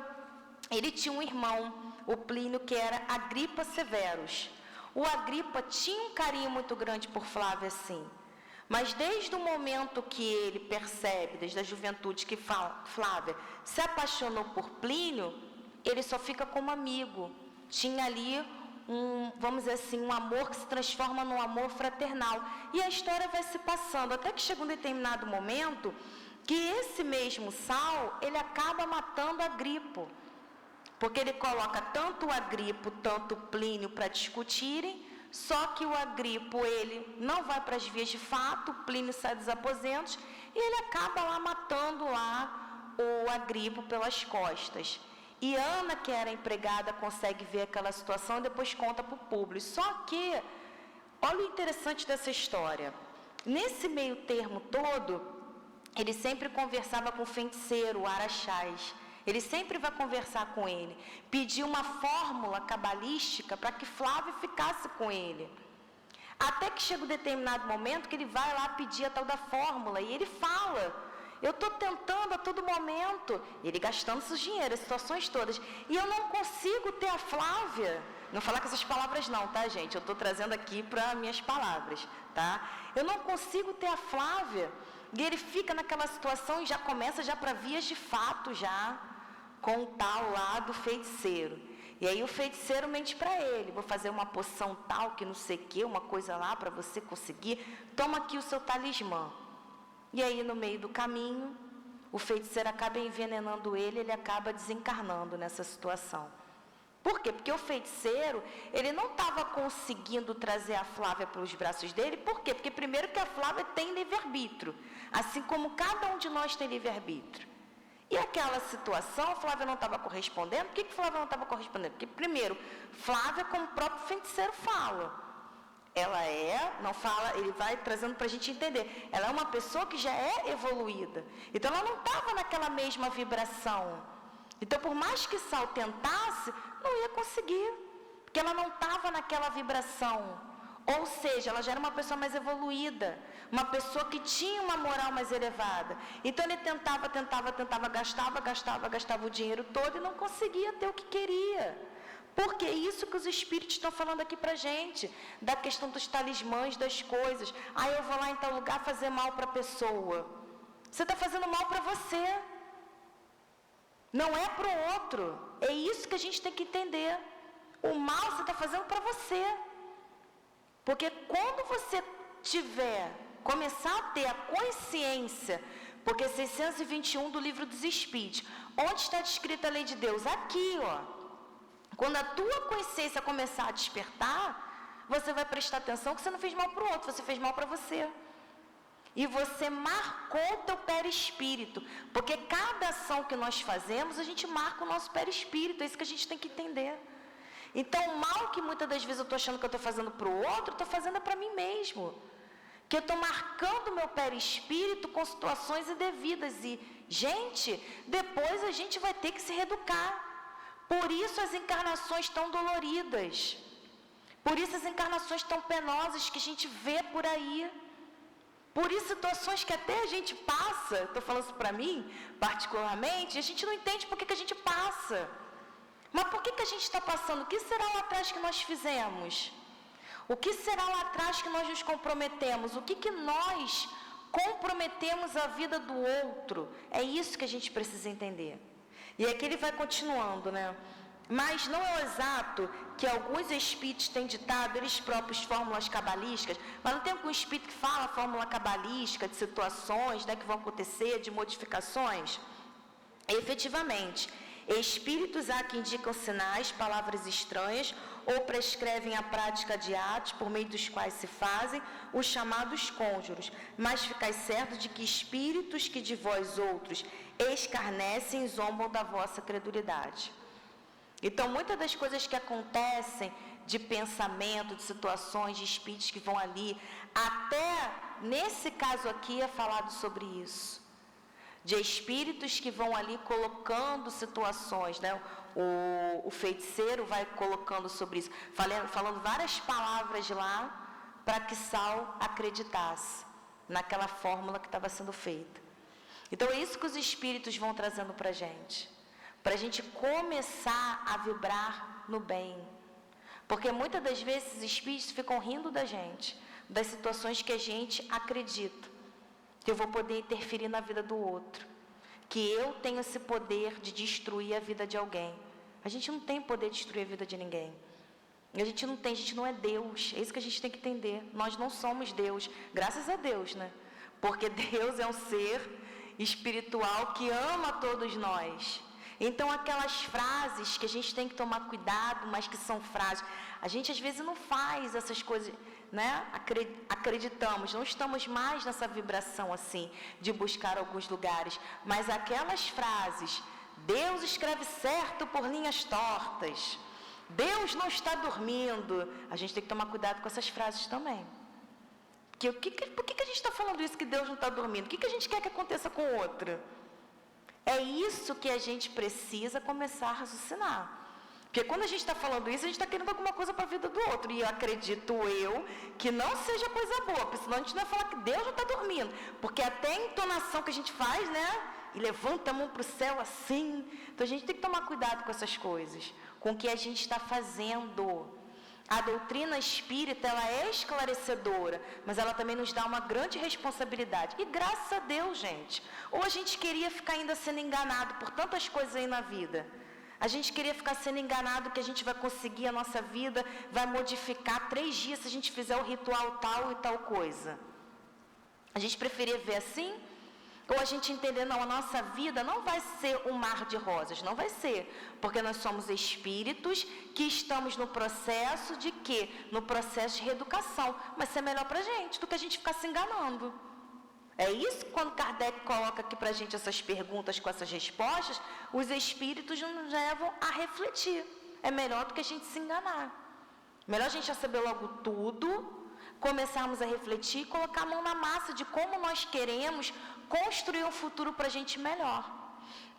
Ele tinha um irmão, o Plínio, que era Agripa Severus. O Agripa tinha um carinho muito grande por Flávia, sim. Mas desde o momento que ele percebe, desde a juventude, que Flávia se apaixonou por Plínio, ele só fica como amigo. Tinha ali vamos dizer assim, um amor que se transforma num amor fraternal. E a história vai se passando, até que chega um determinado momento que esse mesmo Saulo, ele acaba matando Agripa. Porque ele coloca tanto o Agripa, tanto o Plínio para discutirem, só que o Agripa, ele não vai para as vias de fato, o Plínio sai dos aposentos, e ele acaba lá matando lá o Agripa pelas costas. E Ana, que era empregada, consegue ver aquela situação e depois conta para o público. Só que, olha o interessante dessa história. Nesse meio termo todo, ele sempre conversava com o feiticeiro, o Araxás. Ele sempre vai conversar com ele, pedir uma fórmula cabalística para que Flávio ficasse com ele. Até que chega um determinado momento que ele vai lá pedir a tal da fórmula, e ele fala, eu estou tentando a todo momento, ele gastando seus dinheiros, as situações todas, e eu não consigo ter a Flávia. Não falar com essas palavras não, tá, gente? Eu estou trazendo aqui para minhas palavras, tá? Eu não consigo ter a Flávia. E ele fica naquela situação e já começa já para vias de fato, já com o tal lá do feiticeiro. E aí o feiticeiro mente para ele, vou fazer uma poção tal, que não sei o que, uma coisa lá para você conseguir, toma aqui o seu talismã. E aí no meio do caminho, o feiticeiro acaba envenenando ele, ele acaba desencarnando nessa situação. Por quê? Porque o feiticeiro, ele não estava conseguindo trazer a Flávia para os braços dele. Por quê? Porque primeiro que a Flávia tem livre-arbítrio, assim como cada um de nós tem livre-arbítrio. E aquela situação, a Flávia não estava correspondendo. Por que Flávia não estava correspondendo? Porque primeiro, Flávia, como o próprio feiticeiro fala, ela não fala, ele vai trazendo para a gente entender. Ela é uma pessoa que já é evoluída. Então, ela não estava naquela mesma vibração. Então, por mais que Saul tentasse, não ia conseguir. Porque ela não estava naquela vibração. Ou seja, ela já era uma pessoa mais evoluída. Uma pessoa que tinha uma moral mais elevada. Então, ele tentava, gastava o dinheiro todo e não conseguia ter o que queria. Porque é isso que os espíritos estão falando aqui pra gente, da questão dos talismãs, das coisas. Eu vou lá em tal lugar fazer mal para a pessoa. Você está fazendo mal para você. Não é para o outro. É isso que a gente tem que entender. O mal você está fazendo para você. Porque quando você começar a ter a consciência, porque 621 do Livro dos Espíritos, onde está descrita a lei de Deus? Aqui, ó. Quando a tua consciência começar a despertar, você vai prestar atenção que você não fez mal para o outro, você fez mal para você. E você marcou o teu perispírito. Porque cada ação que nós fazemos, a gente marca o nosso perispírito. É isso que a gente tem que entender. Então, o mal que muitas das vezes eu estou achando que eu estou fazendo para o outro, eu estou fazendo para mim mesmo. Que eu estou marcando o meu perispírito com situações indevidas. E, gente, depois a gente vai ter que se reeducar. Por isso as encarnações tão doloridas. Por isso as encarnações tão penosas que a gente vê por aí. Por isso situações que até a gente passa, estou falando isso para mim, particularmente, a gente não entende por que a gente passa. Mas por que a gente está passando? O que será lá atrás que nós fizemos? O que será lá atrás que nós nos comprometemos? O que nós comprometemos a vida do outro? É isso que a gente precisa entender. E aqui ele vai continuando, né? Mas não é o exato que alguns espíritos têm ditado, eles próprios, fórmulas cabalísticas, mas não tem algum espírito que fala fórmula cabalística de situações, né, que vão acontecer, de modificações? Efetivamente, espíritos há que indicam sinais, palavras estranhas, ou prescrevem a prática de atos por meio dos quais se fazem os chamados cônjuros, mas ficais certos de que espíritos que de vós outros escarnecem e zombam da vossa credulidade. Então, muitas das coisas que acontecem de pensamento, de situações, de espíritos que vão ali, até nesse caso aqui é falado sobre isso. De espíritos que vão ali colocando situações, né? O feiticeiro vai colocando sobre isso, falando várias palavras lá para que Saul acreditasse naquela fórmula que estava sendo feita. Então é isso que os espíritos vão trazendo para a gente começar a vibrar no bem. Porque muitas das vezes os espíritos ficam rindo da gente, das situações que a gente acredita, que eu vou poder interferir na vida do outro, que eu tenho esse poder de destruir a vida de alguém. A gente não tem poder de destruir a vida de ninguém. A gente não é Deus. É isso que a gente tem que entender. Nós não somos Deus, graças a Deus, né? Porque Deus é um ser espiritual que ama todos nós. Então, aquelas frases que a gente tem que tomar cuidado, mas que são frases, a gente às vezes não faz essas coisas, né? Acreditamos, não estamos mais nessa vibração assim, de buscar alguns lugares, mas aquelas frases, Deus escreve certo por linhas tortas, Deus não está dormindo, a gente tem que tomar cuidado com essas frases também. Por que a gente está falando isso, que Deus não está dormindo? O que a gente quer que aconteça com o outro? É isso que a gente precisa começar a raciocinar. Porque quando a gente está falando isso, a gente está querendo alguma coisa para a vida do outro. E eu acredito que não seja coisa boa, porque senão a gente não vai falar que Deus não está dormindo. Porque até a entonação que a gente faz, né? E levanta a mão para o céu assim. Então a gente tem que tomar cuidado com essas coisas, com o que a gente está fazendo. A doutrina espírita, ela é esclarecedora, mas ela também nos dá uma grande responsabilidade. E graças a Deus, gente. Ou a gente queria ficar ainda sendo enganado por tantas coisas aí na vida. A gente queria ficar sendo enganado que a gente vai conseguir a nossa vida, vai modificar 3 dias se a gente fizer o ritual tal e tal coisa. A gente preferia ver assim? Ou a gente entender, não, a nossa vida não vai ser um mar de rosas, não vai ser, porque nós somos espíritos que estamos no processo de quê? No processo de reeducação, mas isso é melhor para a gente do que a gente ficar se enganando. É isso que quando Kardec coloca aqui para a gente essas perguntas com essas respostas, os espíritos nos levam a refletir. É melhor do que a gente se enganar. Melhor a gente já saber logo tudo, começarmos a refletir e colocar a mão na massa de como nós queremos construir um futuro para a gente melhor.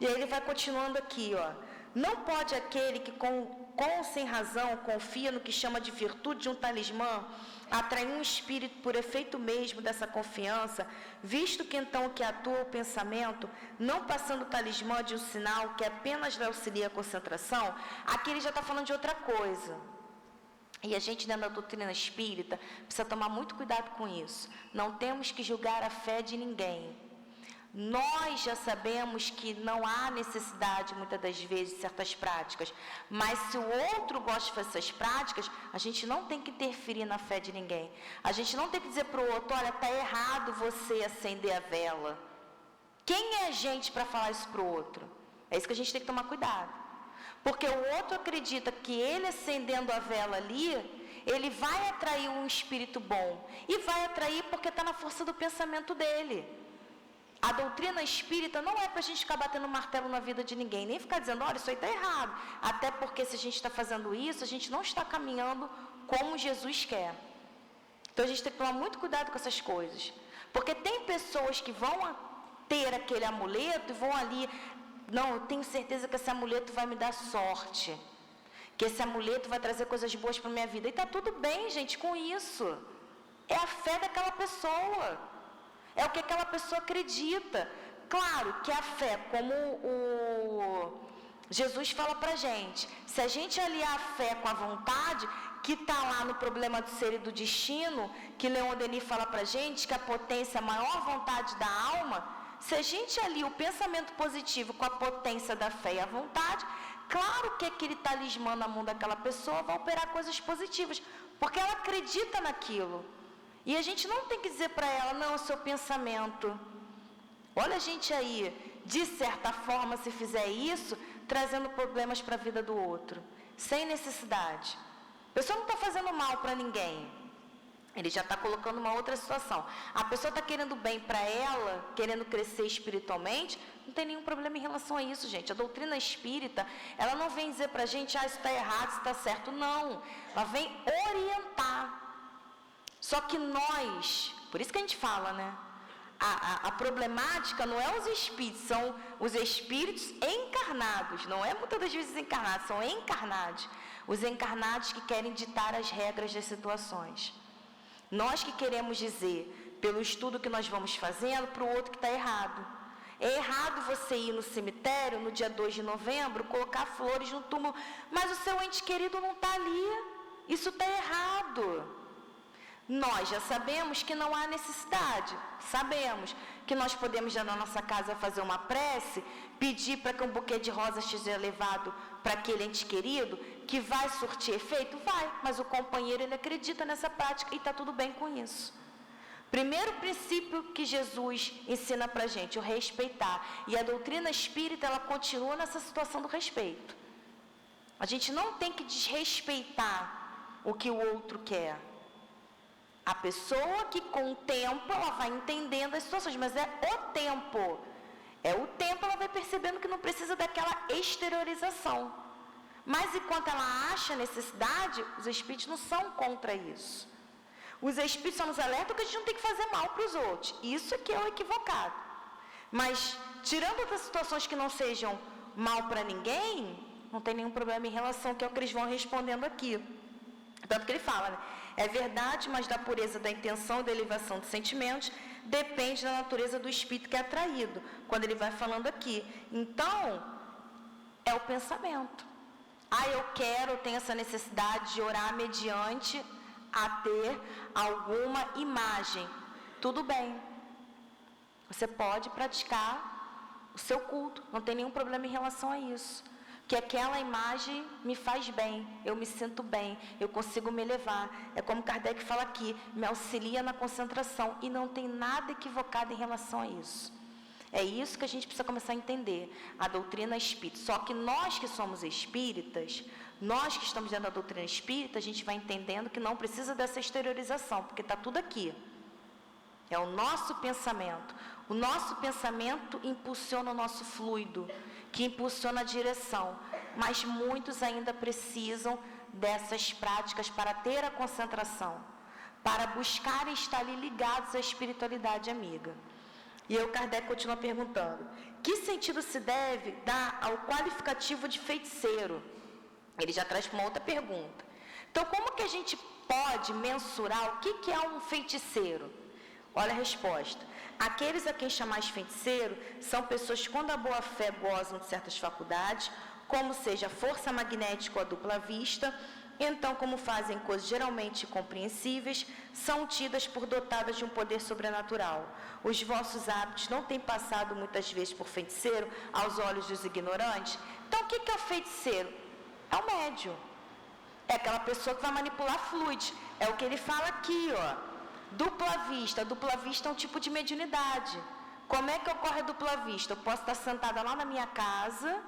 E aí ele vai continuando aqui, ó. Não pode aquele que com sem razão confia no que chama de virtude de um talismã atrair um espírito por efeito mesmo dessa confiança, visto que então o que atua o pensamento, não passando o talismã de um sinal que apenas lhe auxilia a concentração, aqui ele já está falando de outra coisa. E a gente, dentro da doutrina espírita, precisa tomar muito cuidado com isso. Não temos que julgar a fé de ninguém. Nós já sabemos que não há necessidade, muitas das vezes, de certas práticas. Mas se o outro gosta de fazer essas práticas, a gente não tem que interferir na fé de ninguém. A gente não tem que dizer para o outro, olha, está errado você acender a vela. Quem é a gente para falar isso para o outro? É isso que a gente tem que tomar cuidado. Porque o outro acredita que ele acendendo a vela ali, ele vai atrair um espírito bom. E vai atrair porque está na força do pensamento dele. A doutrina espírita não é para a gente ficar batendo martelo na vida de ninguém, nem ficar dizendo, olha, isso aí está errado. Até porque se a gente está fazendo isso, a gente não está caminhando como Jesus quer. Então a gente tem que tomar muito cuidado com essas coisas. Porque tem pessoas que vão ter aquele amuleto e vão ali, não, eu tenho certeza que esse amuleto vai me dar sorte. Que esse amuleto vai trazer coisas boas para a minha vida. E está tudo bem, gente, com isso. É a fé daquela pessoa. É o que aquela pessoa acredita. Claro que a fé, como o Jesus fala para a gente, se a gente aliar a fé com a vontade, que está lá no problema do ser e do destino, que Leon Denis fala para a gente, que a potência é a maior vontade da alma, se a gente alia o pensamento positivo com a potência da fé e a vontade, claro que aquele talismã na mão daquela pessoa vai operar coisas positivas, porque ela acredita naquilo. E a gente não tem que dizer para ela, não, é o seu pensamento. Olha a gente aí, de certa forma, se fizer isso, trazendo problemas para a vida do outro, sem necessidade. A pessoa não está fazendo mal para ninguém. Ele já está colocando uma outra situação. A pessoa está querendo bem para ela, querendo crescer espiritualmente, não tem nenhum problema em relação a isso, gente. A doutrina espírita, ela não vem dizer para a gente, isso está errado, isso está certo. Não, ela vem orientar. Só que nós, por isso que a gente fala, né? A problemática não é os espíritos, são os espíritos encarnados, não é muitas das vezes encarnados, são encarnados. Os encarnados que querem ditar as regras das situações. Nós que queremos dizer, pelo estudo que nós vamos fazendo, para o outro que está errado. É errado você ir no cemitério, no dia 2 de novembro, colocar flores no túmulo, mas o seu ente querido não está ali. Isso está errado. Nós já sabemos que não há necessidade, sabemos que nós podemos já na nossa casa fazer uma prece, pedir para que um buquê de rosas seja levado para aquele ente querido, que vai surtir efeito? Vai, mas o companheiro ele acredita nessa prática e está tudo bem com isso. Primeiro princípio que Jesus ensina para a gente, o respeitar. E a doutrina espírita, ela continua nessa situação do respeito. A gente não tem que desrespeitar o que o outro quer. A pessoa que com o tempo ela vai entendendo as situações, mas é o tempo. É o tempo ela vai percebendo que não precisa daquela exteriorização. Mas enquanto ela acha necessidade, os espíritos não são contra isso. Os espíritos só nos alertam que a gente não tem que fazer mal para os outros. Isso é que é o equivocado. Mas, tirando outras situações que não sejam mal para ninguém, não tem nenhum problema em relação ao que é o que eles vão respondendo aqui. Tanto que ele fala, né? É verdade, mas da pureza da intenção e da elevação dos sentimentos depende da natureza do espírito que é atraído. Quando ele vai falando aqui. Então, é o pensamento. Eu quero, eu tenho essa necessidade de orar mediante a ter alguma imagem. Tudo bem. Você pode praticar o seu culto. Não tem nenhum problema em relação a isso. Que aquela imagem me faz bem, eu me sinto bem, eu consigo me elevar. É como Kardec fala aqui, me auxilia na concentração. E não tem nada equivocado em relação a isso. É isso que a gente precisa começar a entender, a doutrina espírita. Só que nós que somos espíritas, nós que estamos dentro da doutrina espírita, a gente vai entendendo que não precisa dessa exteriorização, porque está tudo aqui. É o nosso pensamento. O nosso pensamento impulsiona o nosso fluido, que impulsiona a direção. Mas muitos ainda precisam dessas práticas para ter a concentração, para buscarem estar ali ligados à espiritualidade amiga. E aí o Kardec continua perguntando: que sentido se deve dar ao qualificativo de feiticeiro? Ele já traz para uma outra pergunta. Então, como que a gente pode mensurar o que é um feiticeiro? Olha a resposta. Aqueles a quem chamais feiticeiro são pessoas que, quando a boa fé gozam de certas faculdades, como seja a força magnética ou a dupla vista, então, como fazem coisas geralmente incompreensíveis, são tidas por dotadas de um poder sobrenatural. Os vossos hábitos não têm passado muitas vezes por feiticeiro aos olhos dos ignorantes? Então, o que é o feiticeiro? É o médium. É aquela pessoa que vai manipular fluidos. É o que ele fala aqui, ó. Dupla vista. Dupla vista é um tipo de mediunidade. Como é que ocorre a dupla vista? Eu posso estar sentada lá na minha casa,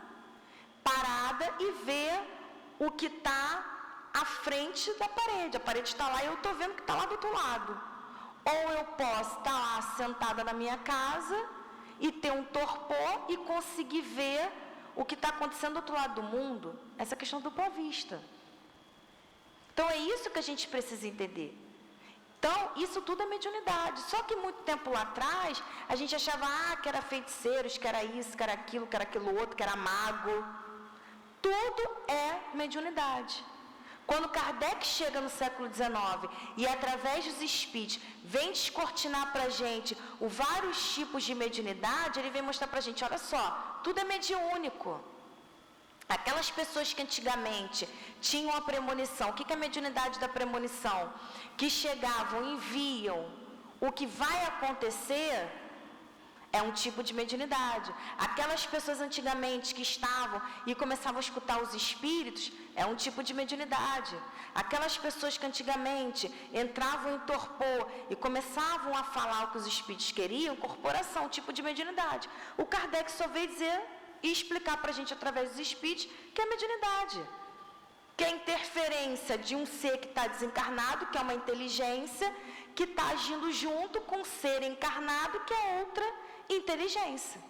parada, e ver o que está à frente da parede. A parede está lá e eu estou vendo que está lá do outro lado. Ou eu posso estar lá sentada na minha casa e ter um torpor e conseguir ver o que está acontecendo do outro lado do mundo. Essa questão do dupla vista. Então, é isso que a gente precisa entender. Então, isso tudo é mediunidade. Só que muito tempo lá atrás, a gente achava que era feiticeiros, que era isso, que era aquilo outro, que era mago. Tudo é mediunidade. Quando Kardec chega no século XIX e, através dos espíritos, vem descortinar para a gente vários tipos de mediunidade, ele vem mostrar para a gente: olha só, tudo é mediúnico. Aquelas pessoas que antigamente tinham a premonição, o que é a mediunidade da premonição? Que chegavam e viam o que vai acontecer, é um tipo de mediunidade. Aquelas pessoas antigamente que estavam e começavam a escutar os espíritos, é um tipo de mediunidade. Aquelas pessoas que antigamente entravam em torpor e começavam a falar o que os espíritos queriam, corporação, um tipo de mediunidade. O Kardec só veio dizer e explicar para a gente, através dos espíritos, que é mediunidade. Que é a interferência de um ser que está desencarnado, que é uma inteligência, que está agindo junto com o ser encarnado, que é outra inteligência.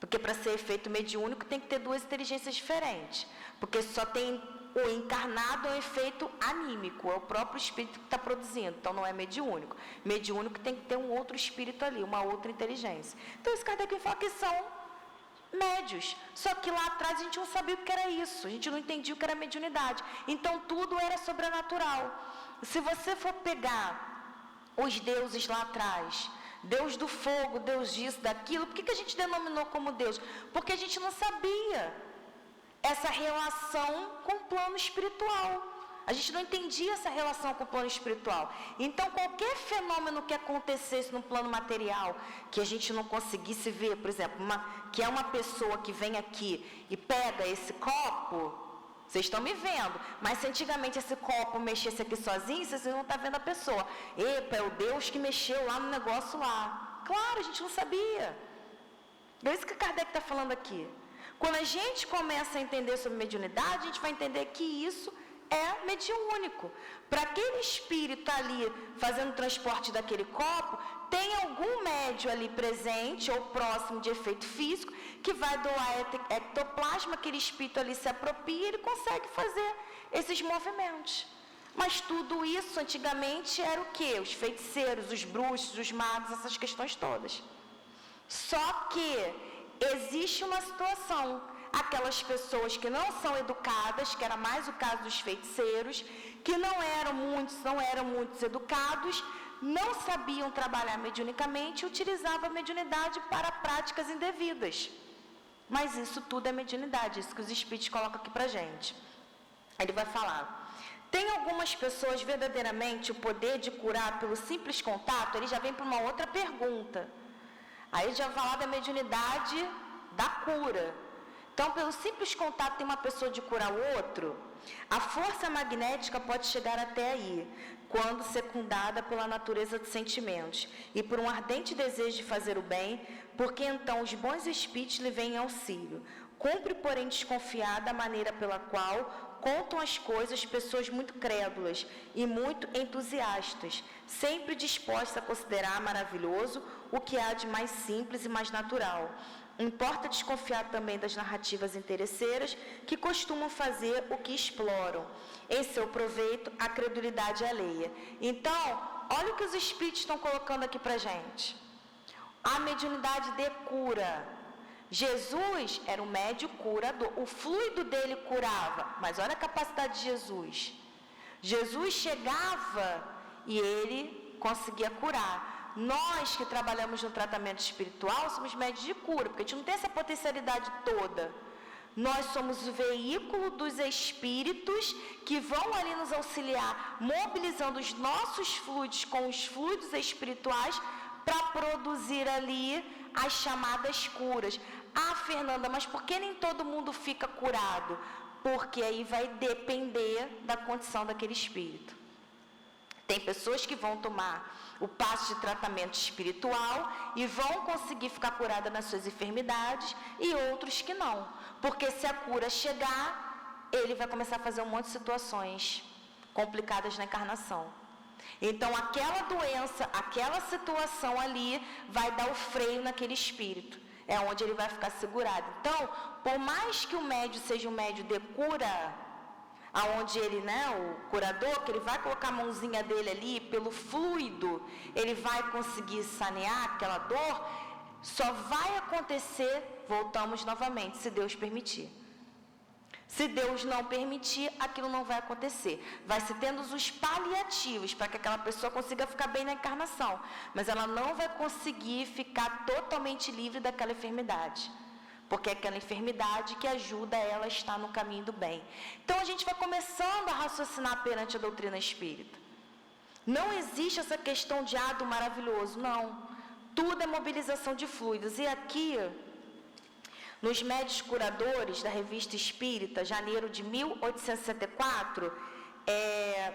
Porque para ser efeito mediúnico tem que ter duas inteligências diferentes. Porque só tem o encarnado, é um efeito anímico, é o próprio espírito que está produzindo, então não é mediúnico. Mediúnico tem que ter um outro espírito ali, uma outra inteligência. Então esse Kardec fala que são médios, só que lá atrás a gente não sabia o que era isso, a gente não entendia o que era mediunidade, então tudo era sobrenatural. Se você for pegar os deuses lá atrás, Deus do fogo, Deus disso, daquilo, por que a gente denominou como Deus? Porque a gente não sabia essa relação com o plano espiritual. A gente não entendia essa relação com o plano espiritual. Então, qualquer fenômeno que acontecesse no plano material, que a gente não conseguisse ver, por exemplo, que é uma pessoa que vem aqui e pega esse copo, vocês estão me vendo, mas se antigamente esse copo mexesse aqui sozinho, vocês não estão vendo a pessoa. Epa, é o Deus que mexeu lá no negócio lá. Claro, a gente não sabia. É isso que Kardec está falando aqui. Quando a gente começa a entender sobre mediunidade, a gente vai entender que isso é mediúnico. Para aquele espírito ali fazendo o transporte daquele copo, tem algum médium ali presente ou próximo de efeito físico que vai doar ectoplasma, aquele espírito ali se apropria e ele consegue fazer esses movimentos. Mas tudo isso antigamente era o quê? Os feiticeiros, os bruxos, os magos, essas questões todas. Só que existe uma situação. Aquelas pessoas que não são educadas, que era mais o caso dos feiticeiros, que não eram muitos educados, não sabiam trabalhar mediunicamente e utilizavam a mediunidade para práticas indevidas. Mas isso tudo é mediunidade, isso que os espíritos colocam aqui para gente. Ele vai falar: tem algumas pessoas verdadeiramente o poder de curar pelo simples contato? Ele já vem para uma outra pergunta. Aí ele já vai falar da mediunidade da cura. Então, pelo simples contato tem uma pessoa de curar o outro, a força magnética pode chegar até aí, quando secundada pela natureza dos sentimentos e por um ardente desejo de fazer o bem, porque então os bons espíritos lhe vêm em auxílio. Cumpre, porém, desconfiar da maneira pela qual contam as coisas pessoas muito crédulas e muito entusiastas, sempre dispostas a considerar maravilhoso o que há de mais simples e mais natural. Importa desconfiar também das narrativas interesseiras que costumam fazer o que exploram, em seu proveito, a credulidade alheia. Então, olha o que os espíritos estão colocando aqui para gente. A mediunidade de cura. Jesus era um médium curador, o fluido dele curava, mas olha a capacidade de Jesus. Jesus chegava e ele conseguia curar. Nós que trabalhamos no tratamento espiritual somos médios de cura, porque a gente não tem essa potencialidade toda. Nós somos o veículo dos espíritos que vão ali nos auxiliar, mobilizando os nossos fluidos com os fluidos espirituais para produzir ali as chamadas curas. Ah, Fernanda, mas por que nem todo mundo fica curado? Porque aí vai depender da condição daquele espírito. Tem pessoas que vão tomar o passo de tratamento espiritual e vão conseguir ficar curada nas suas enfermidades e outros que não. Porque se a cura chegar, ele vai começar a fazer um monte de situações complicadas na encarnação. Então, aquela doença, aquela situação ali vai dar o freio naquele espírito. É onde ele vai ficar segurado. Então, por mais que o médium seja um médium de cura, aonde ele, o curador, que ele vai colocar a mãozinha dele ali, pelo fluido, ele vai conseguir sanear aquela dor, só vai acontecer, voltamos novamente, se Deus permitir. Se Deus não permitir, aquilo não vai acontecer. Vai se tendo os paliativos para que aquela pessoa consiga ficar bem na encarnação, mas ela não vai conseguir ficar totalmente livre daquela enfermidade, porque é aquela enfermidade que ajuda ela a estar no caminho do bem. Então a gente vai começando a raciocinar perante a doutrina espírita. Não existe essa questão de do maravilhoso, não. Tudo é mobilização de fluidos. E aqui, nos Médios Curadores da Revista Espírita, janeiro de 1864,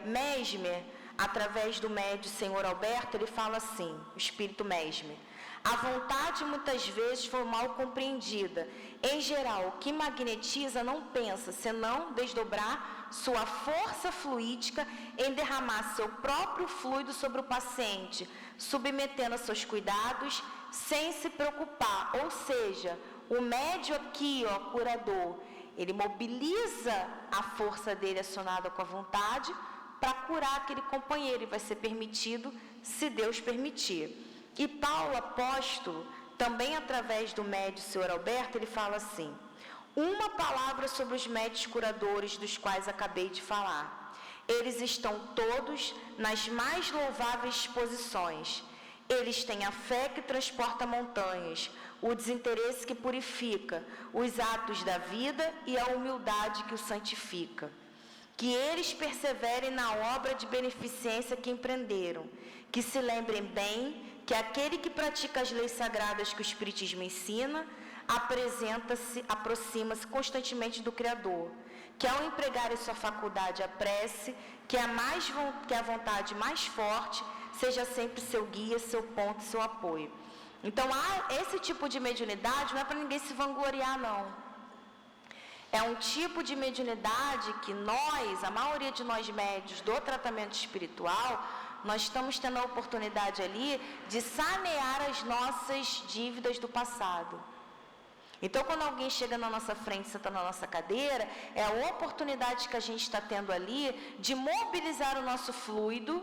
Mesmer, através do médium Senhor Alberto, ele fala assim, o espírito Mesmer: a vontade muitas vezes foi mal compreendida. Em geral, o que magnetiza não pensa, senão desdobrar sua força fluídica em derramar seu próprio fluido sobre o paciente, submetendo a seus cuidados, sem se preocupar. Ou seja, o médium aqui, curador, ele mobiliza a força dele acionada com a vontade para curar aquele companheiro, e vai ser permitido, se Deus permitir. E Paulo apóstolo, também através do médium Senhor Alberto, ele fala assim: uma palavra sobre os médios curadores dos quais acabei de falar. Eles estão todos nas mais louváveis posições. Eles têm a fé que transporta montanhas, o desinteresse que purifica, os atos da vida e a humildade que o santifica. Que eles perseverem na obra de beneficência que empreenderam, que se lembrem bem que aquele que pratica as leis sagradas que o Espiritismo ensina, aproxima-se constantemente do Criador, que ao empregar em sua faculdade a prece, que a vontade mais forte seja sempre seu guia, seu ponto, seu apoio. Então, esse tipo de mediunidade não é para ninguém se vangloriar, não. É um tipo de mediunidade que a maioria de nós médios do tratamento espiritual, nós estamos tendo a oportunidade ali de sanear as nossas dívidas do passado. Então, quando alguém chega na nossa frente, senta na nossa cadeira, é a oportunidade que a gente está tendo ali de mobilizar o nosso fluido,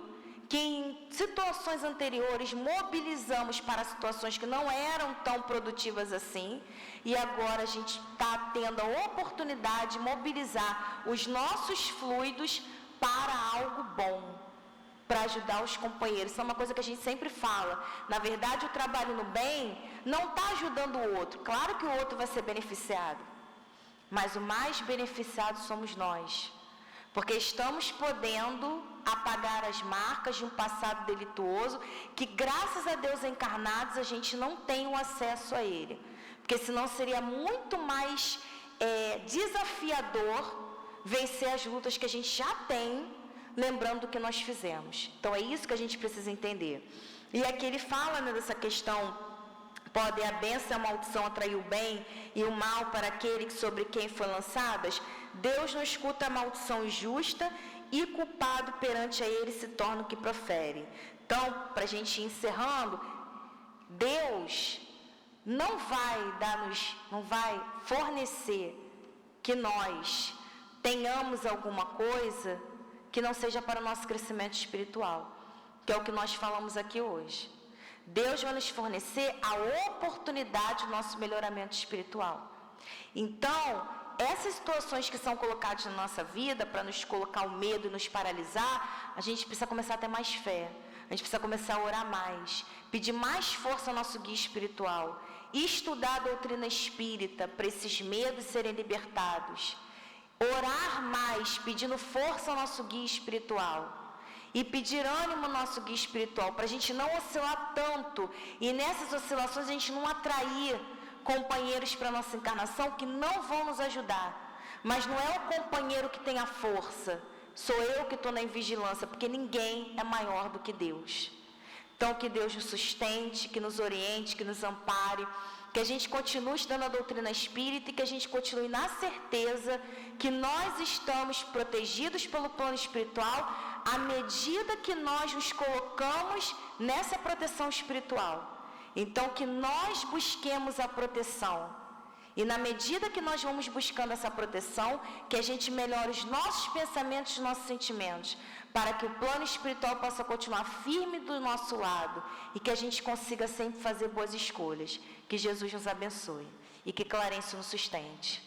que em situações anteriores mobilizamos para situações que não eram tão produtivas assim, e agora a gente está tendo a oportunidade de mobilizar os nossos fluidos para algo bom, para ajudar os companheiros. Isso é uma coisa que a gente sempre fala. Na verdade, o trabalho no bem não está ajudando o outro. Claro que o outro vai ser beneficiado, mas o mais beneficiado somos nós, porque estamos podendo apagar as marcas de um passado delituoso que, graças a Deus encarnados, a gente não tem o acesso a ele, porque senão seria muito mais desafiador vencer as lutas que a gente já tem, lembrando do que nós fizemos. Então é isso que a gente precisa entender. E aqui ele fala, dessa questão: pode a bênção e a maldição atrair o bem e o mal para aquele sobre quem foi lançadas? Deus não escuta a maldição injusta, e culpado perante a ele se torna o que profere. Então, para a gente ir encerrando, Deus não vai fornecer que nós tenhamos alguma coisa que não seja para o nosso crescimento espiritual. que é o que nós falamos aqui hoje. Deus vai nos fornecer a oportunidade do nosso melhoramento espiritual. Então, essas situações que são colocadas na nossa vida para nos colocar o medo e nos paralisar, a gente precisa começar a ter mais fé. A gente precisa começar a orar mais, pedir mais força ao nosso guia espiritual, estudar a doutrina espírita para esses medos serem libertados, orar mais, pedindo força ao nosso guia espiritual e pedir ânimo ao nosso guia espiritual, para a gente não oscilar tanto e nessas oscilações a gente não atrair companheiros para a nossa encarnação que não vão nos ajudar. Mas não é o companheiro que tem a força, sou eu que estou na vigilância, porque ninguém é maior do que Deus. Então, que Deus nos sustente, que nos oriente, que nos ampare, que a gente continue estudando a doutrina espírita e que a gente continue na certeza que nós estamos protegidos pelo plano espiritual à medida que nós nos colocamos nessa proteção espiritual. Então, que nós busquemos a proteção. E na medida que nós vamos buscando essa proteção, que a gente melhore os nossos pensamentos, os nossos sentimentos, para que o plano espiritual possa continuar firme do nosso lado e que a gente consiga sempre fazer boas escolhas. Que Jesus nos abençoe e que Clarencio nos sustente.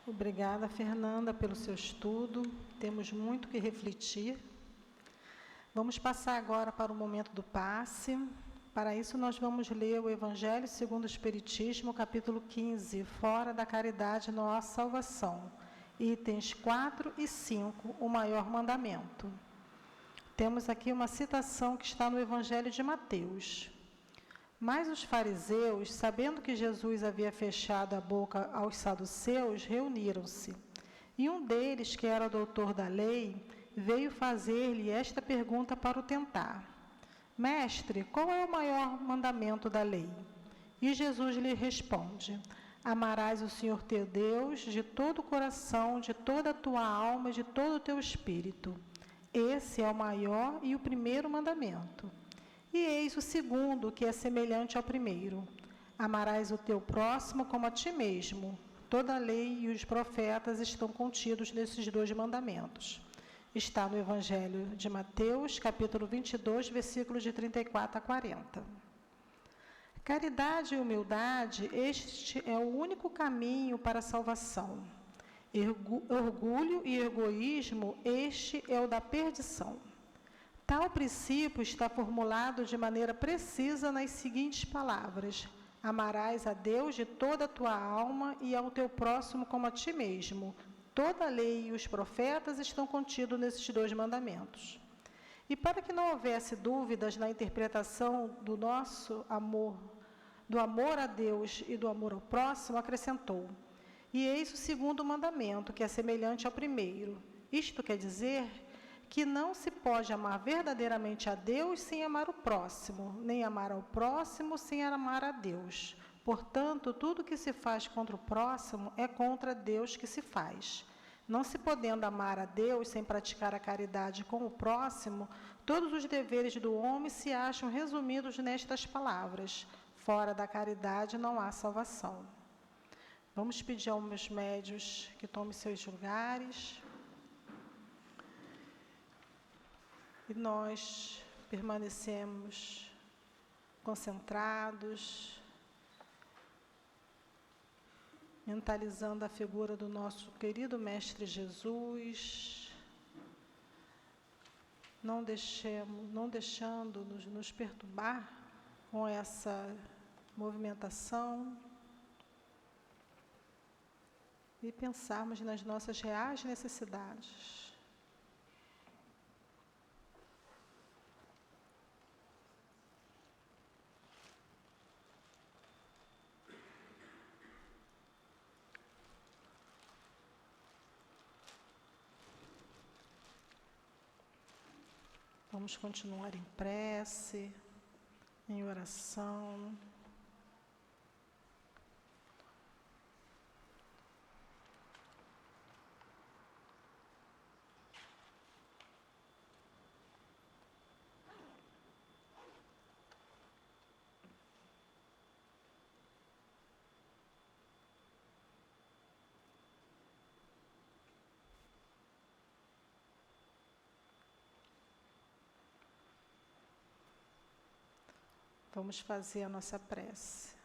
Obrigada, Fernanda, pelo seu estudo. Temos muito que refletir. Vamos passar agora para o momento do passe. Para isso, nós vamos ler o Evangelho segundo o Espiritismo, capítulo 15, Fora da Caridade, Nossa Salvação, itens 4 e 5, o maior mandamento. Temos aqui uma citação que está no Evangelho de Mateus. Mas os fariseus, sabendo que Jesus havia fechado a boca aos saduceus, reuniram-se. E um deles, que era doutor da lei, veio fazer-lhe esta pergunta para o tentar: Mestre, qual é o maior mandamento da lei? E Jesus lhe responde: Amarás o Senhor teu Deus de todo o coração, de toda a tua alma e de todo o teu espírito. Esse é o maior e o primeiro mandamento. E eis o segundo, que é semelhante ao primeiro: amarás o teu próximo como a ti mesmo. Toda a lei e os profetas estão contidos nesses dois mandamentos. Está no Evangelho de Mateus, capítulo 22, versículos de 34 a 40. Caridade e humildade, este é o único caminho para a salvação. Orgulho e egoísmo, este é o da perdição. Tal princípio está formulado de maneira precisa nas seguintes palavras: amarás a Deus de toda a tua alma e ao teu próximo como a ti mesmo. Toda a lei e os profetas estão contidos nesses dois mandamentos. E para que não houvesse dúvidas na interpretação do nosso amor, do amor a Deus e do amor ao próximo, acrescentou: e eis o segundo mandamento, que é semelhante ao primeiro. Isto quer dizer que não se pode amar verdadeiramente a Deus sem amar o próximo, nem amar ao próximo sem amar a Deus. Portanto, tudo que se faz contra o próximo é contra Deus que se faz. Não se podendo amar a Deus sem praticar a caridade com o próximo, todos os deveres do homem se acham resumidos nestas palavras: fora da caridade não há salvação. Vamos pedir aos meus médios que tomem seus lugares. E nós permanecemos concentrados, mentalizando a figura do nosso querido Mestre Jesus, não deixando-nos nos perturbar com essa movimentação e pensarmos nas nossas reais necessidades. Vamos continuar em prece, em oração. Vamos fazer a nossa prece.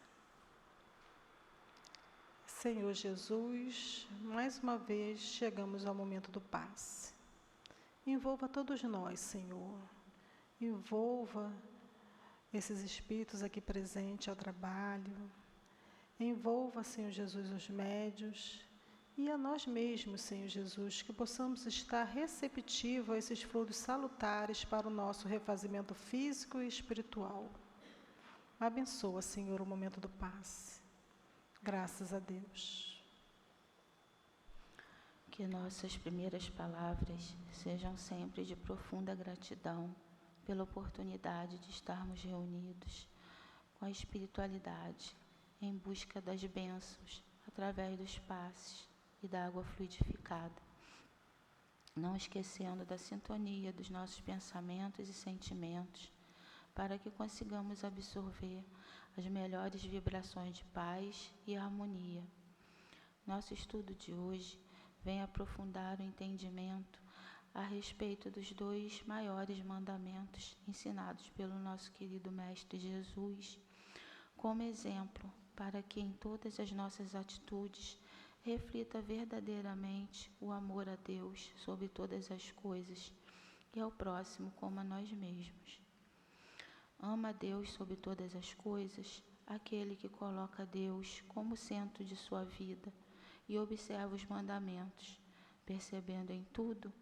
Senhor Jesus, mais uma vez chegamos ao momento do passe. Envolva todos nós, Senhor. Envolva esses espíritos aqui presentes ao trabalho. Envolva, Senhor Jesus, os médios e a nós mesmos, Senhor Jesus, que possamos estar receptivos a esses fluidos salutares para o nosso refazimento físico e espiritual. Abençoa, Senhor, o momento do passe. Graças a Deus. Que nossas primeiras palavras sejam sempre de profunda gratidão pela oportunidade de estarmos reunidos com a espiritualidade em busca das bênçãos através dos passes e da água fluidificada, não esquecendo da sintonia dos nossos pensamentos e sentimentos, para que consigamos absorver as melhores vibrações de paz e harmonia. Nosso estudo de hoje vem aprofundar o entendimento a respeito dos 2 maiores mandamentos ensinados pelo nosso querido Mestre Jesus, como exemplo para que em todas as nossas atitudes reflita verdadeiramente o amor a Deus sobre todas as coisas e ao próximo como a nós mesmos. Ama a Deus sobre todas as coisas aquele que coloca Deus como centro de sua vida e observa os mandamentos, percebendo em tudo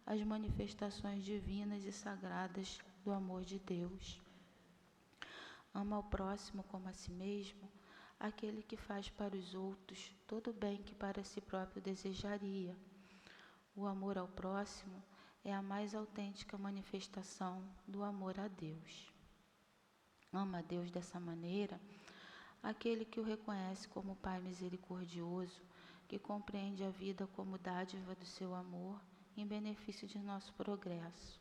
as manifestações divinas e sagradas do amor de Deus. Ama ao próximo como a si mesmo aquele que faz para os outros todo o bem que para si próprio desejaria. O amor ao próximo é a mais autêntica manifestação do amor a Deus. Ama a Deus dessa maneira aquele que o reconhece como Pai misericordioso, que compreende a vida como dádiva do seu amor em benefício de nosso progresso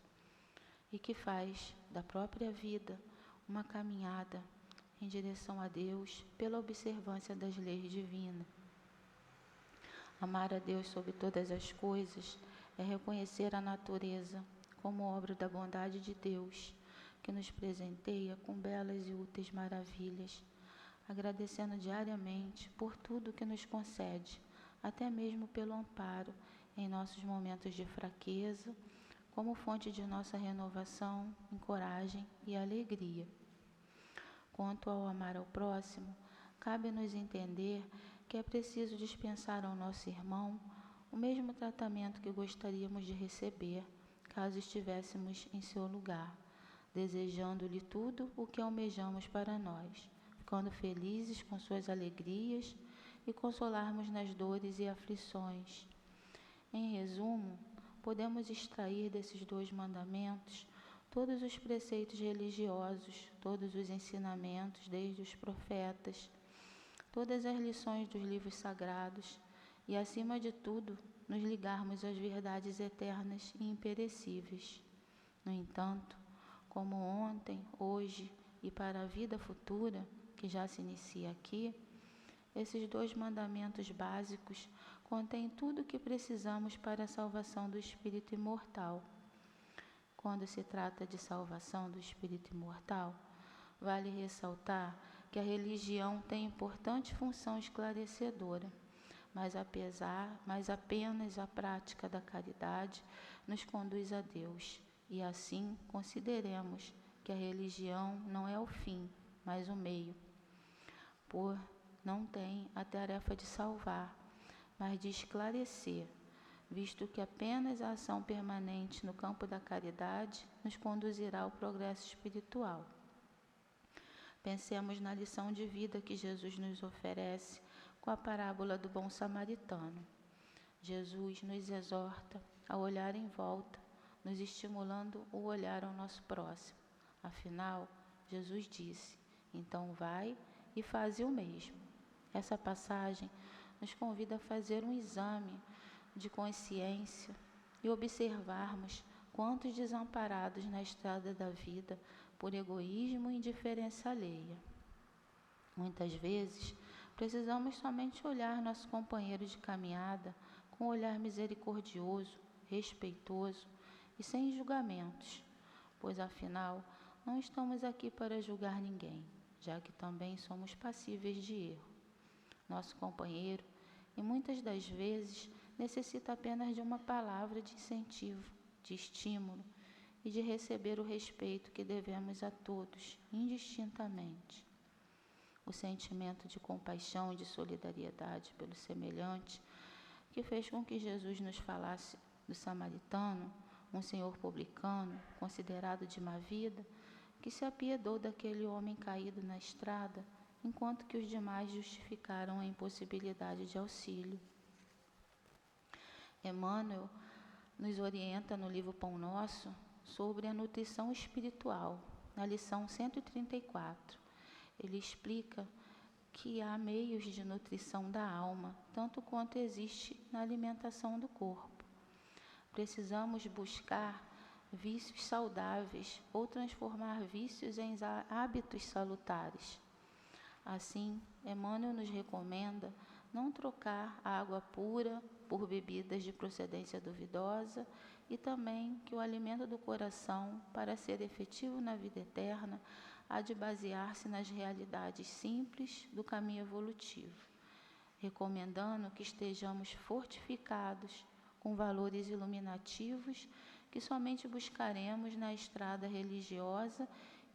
e que faz da própria vida uma caminhada em direção a Deus pela observância das leis divinas. Amar a Deus sobre todas as coisas é reconhecer a natureza como obra da bondade de Deus, que nos presenteia com belas e úteis maravilhas, agradecendo diariamente por tudo que nos concede, até mesmo pelo amparo em nossos momentos de fraqueza, como fonte de nossa renovação, coragem e alegria. Quanto ao amar ao próximo, cabe-nos entender que é preciso dispensar ao nosso irmão o mesmo tratamento que gostaríamos de receber, caso estivéssemos em seu lugar, desejando-lhe tudo o que almejamos para nós, ficando felizes com suas alegrias e consolarmos nas dores e aflições. Em resumo, podemos extrair desses 2 mandamentos todos os preceitos religiosos, todos os ensinamentos desde os profetas, todas as lições dos livros sagrados e, acima de tudo, nos ligarmos às verdades eternas e imperecíveis. No entanto, como ontem, hoje e para a vida futura, que já se inicia aqui, esses 2 mandamentos básicos contêm tudo o que precisamos para a salvação do espírito imortal. Quando se trata de salvação do espírito imortal, vale ressaltar que a religião tem importante função esclarecedora, mas apenas a prática da caridade nos conduz a Deus, e assim consideremos que a religião não é o fim, mas o meio, por não tem a tarefa de salvar, mas de esclarecer, visto que apenas a ação permanente no campo da caridade nos conduzirá ao progresso espiritual. Pensemos na lição de vida que Jesus nos oferece com a parábola do bom samaritano. Jesus nos exorta a olhar em volta, nos estimulando o olhar ao nosso próximo. Afinal, Jesus disse: então vai e faze o mesmo. Essa passagem nos convida a fazer um exame de consciência e observarmos quantos desamparados na estrada da vida por egoísmo e indiferença alheia. Muitas vezes, precisamos somente olhar nosso companheiro de caminhada com um olhar misericordioso, respeitoso e sem julgamentos, pois afinal, não estamos aqui para julgar ninguém, já que também somos passíveis de erro. Nosso companheiro, e muitas das vezes, necessita apenas de uma palavra de incentivo, de estímulo e de receber o respeito que devemos a todos, indistintamente. O sentimento de compaixão e de solidariedade pelo semelhante, que fez com que Jesus nos falasse do samaritano, um senhor publicano, considerado de má vida, que se apiedou daquele homem caído na estrada, enquanto que os demais justificaram a impossibilidade de auxílio. Emmanuel nos orienta no livro Pão Nosso sobre a nutrição espiritual, na lição 134. Ele explica que há meios de nutrição da alma, tanto quanto existe na alimentação do corpo. Precisamos buscar vícios saudáveis ou transformar vícios em hábitos salutares. Assim, Emmanuel nos recomenda não trocar a água pura por bebidas de procedência duvidosa e também que o alimento do coração, para ser efetivo na vida eterna, há de basear-se nas realidades simples do caminho evolutivo, recomendando que estejamos fortificados com valores iluminativos que somente buscaremos na estrada religiosa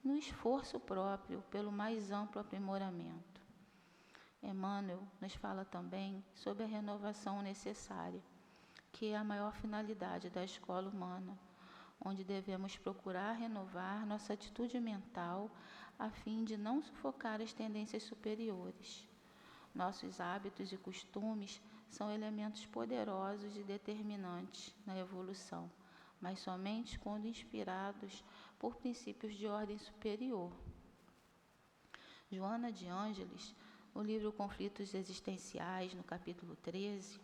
e no esforço próprio pelo mais amplo aprimoramento. Emmanuel nos fala também sobre a renovação necessária, que é a maior finalidade da escola humana, onde devemos procurar renovar nossa atitude mental a fim de não sufocar as tendências superiores. Nossos hábitos e costumes são elementos poderosos e determinantes na evolução, mas somente quando inspirados por princípios de ordem superior. Joana de Ângeles, no livro Conflitos Existenciais, no capítulo 13,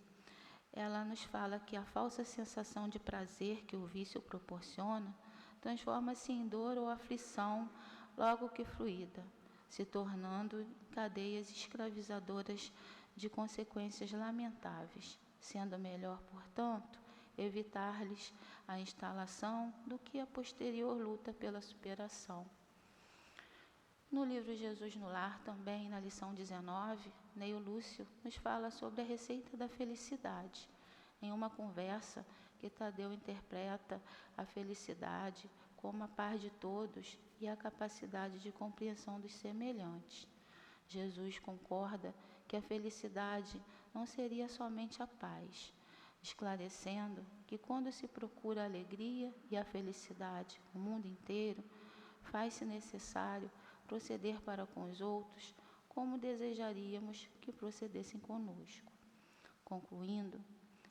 ela nos fala que a falsa sensação de prazer que o vício proporciona transforma-se em dor ou aflição logo que fluida, se tornando cadeias escravizadoras de consequências lamentáveis, sendo melhor, portanto, evitar-lhes a instalação do que a posterior luta pela superação. No livro Jesus no Lar, também, na lição 19, Neio Lúcio nos fala sobre a receita da felicidade, em uma conversa que Tadeu interpreta a felicidade como a paz de todos e a capacidade de compreensão dos semelhantes. Jesus concorda que a felicidade não seria somente a paz, esclarecendo que quando se procura a alegria e a felicidade no mundo inteiro, faz-se necessário proceder para com os outros como desejaríamos que procedessem conosco. Concluindo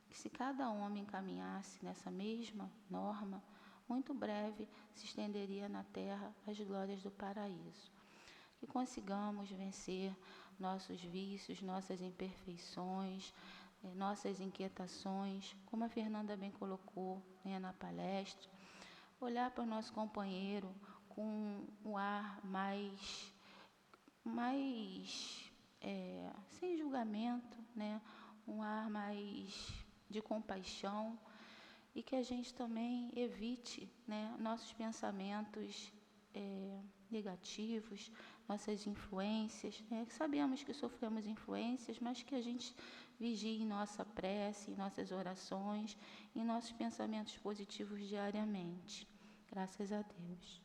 que se cada homem caminhasse nessa mesma norma, muito breve se estenderia na terra as glórias do paraíso. Que consigamos vencer nossos vícios, nossas imperfeições, nossas inquietações, como a Fernanda bem colocou, na palestra, olhar para o nosso companheiro com um ar mais sem julgamento, um ar mais de compaixão, e que a gente também evite nossos pensamentos negativos, nossas influências, que sabemos que sofremos influências, mas que a gente vigie em nossa prece, em nossas orações, em nossos pensamentos positivos diariamente. Graças a Deus.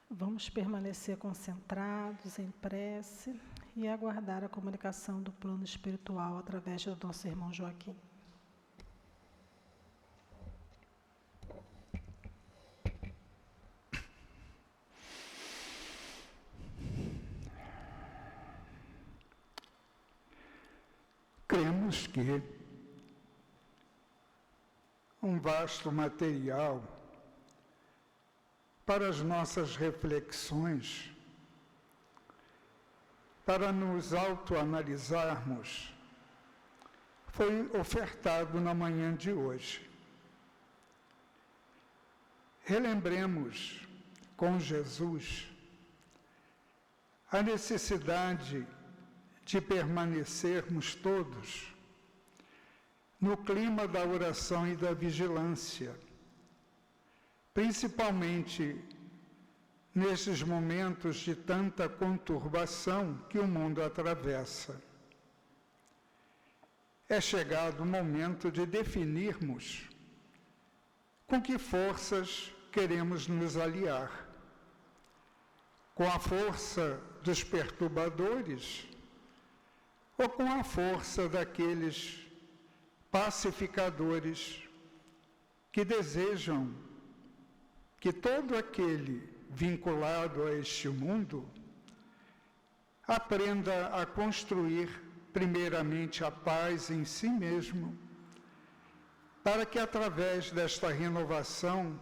Vamos permanecer concentrados em prece e aguardar a comunicação do plano espiritual através do nosso irmão Joaquim. Cremos que um vasto material para as nossas reflexões, para nos autoanalisarmos, foi ofertado na manhã de hoje. Relembremos com Jesus a necessidade de permanecermos todos no clima da oração e da vigilância, principalmente nesses momentos de tanta conturbação que o mundo atravessa. É chegado o momento de definirmos com que forças queremos nos aliar. Com a força dos perturbadores ou com a força daqueles pacificadores que desejam que todo aquele vinculado a este mundo aprenda a construir primeiramente a paz em si mesmo, para que através desta renovação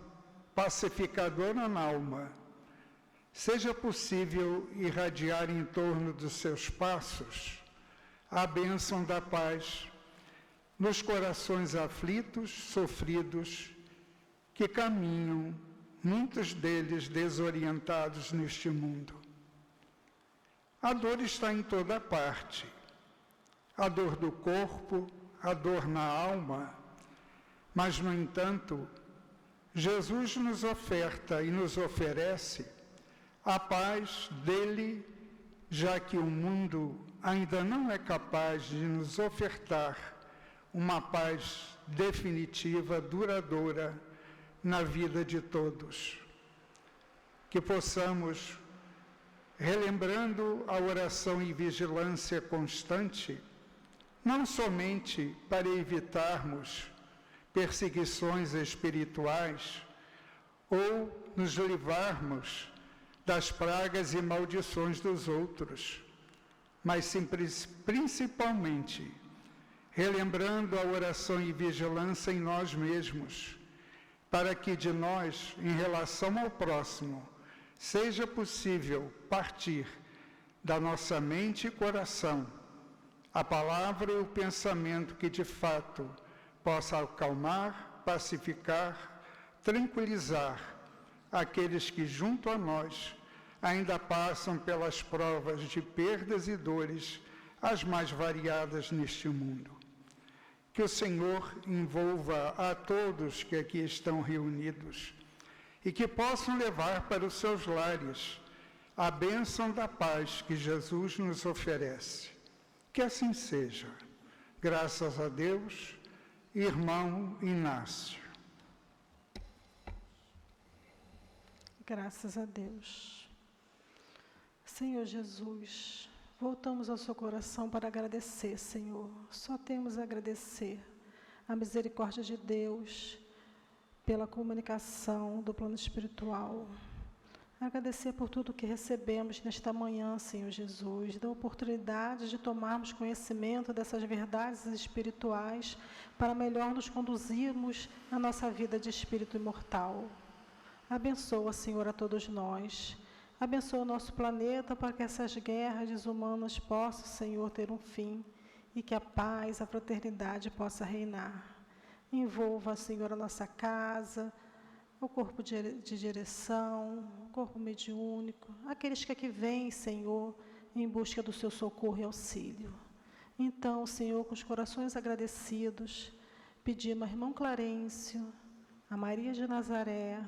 pacificadora na alma seja possível irradiar em torno dos seus passos a bênção da paz nos corações aflitos, sofridos, que caminham, muitos deles desorientados neste mundo. A dor está em toda parte. A dor do corpo, a dor na alma, mas, no entanto, Jesus nos oferta e nos oferece a paz dele, já que o mundo ainda não é capaz de nos ofertar uma paz definitiva, duradoura na vida de todos. Que possamos, relembrando a oração e vigilância constante, não somente para evitarmos perseguições espirituais ou nos livrarmos das pragas e maldições dos outros, mas principalmente relembrando a oração e vigilância em nós mesmos, para que de nós, em relação ao próximo, seja possível partir da nossa mente e coração a palavra e o pensamento que de fato possa acalmar, pacificar, tranquilizar aqueles que junto a nós ainda passam pelas provas de perdas e dores as mais variadas neste mundo. Que o Senhor envolva a todos que aqui estão reunidos e que possam levar para os seus lares a bênção da paz que Jesus nos oferece. Que assim seja. Graças a Deus, irmão Inácio. Graças a Deus. Senhor Jesus, voltamos ao seu coração para agradecer, Senhor. Só temos a agradecer a misericórdia de Deus pela comunicação do plano espiritual. Agradecer por tudo que recebemos nesta manhã, Senhor Jesus, da oportunidade de tomarmos conhecimento dessas verdades espirituais para melhor nos conduzirmos na nossa vida de espírito imortal. Abençoa, Senhor, a todos nós. Abençoa o nosso planeta para que essas guerras desumanas possam, Senhor, ter um fim e que a paz, a fraternidade possa reinar. Envolva, Senhor, a nossa casa, o corpo de direção, o corpo mediúnico, aqueles que aqui vêm, Senhor, em busca do seu socorro e auxílio. Então, Senhor, com os corações agradecidos, pedimos ao irmão Clarencio, a Maria de Nazaré,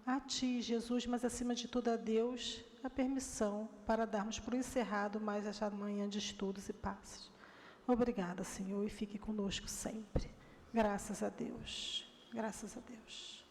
a Ti, Jesus, mas acima de tudo a Deus, a permissão para darmos por encerrado mais esta manhã de estudos e passos. Obrigada, Senhor, e fique conosco sempre. Graças a Deus. Graças a Deus.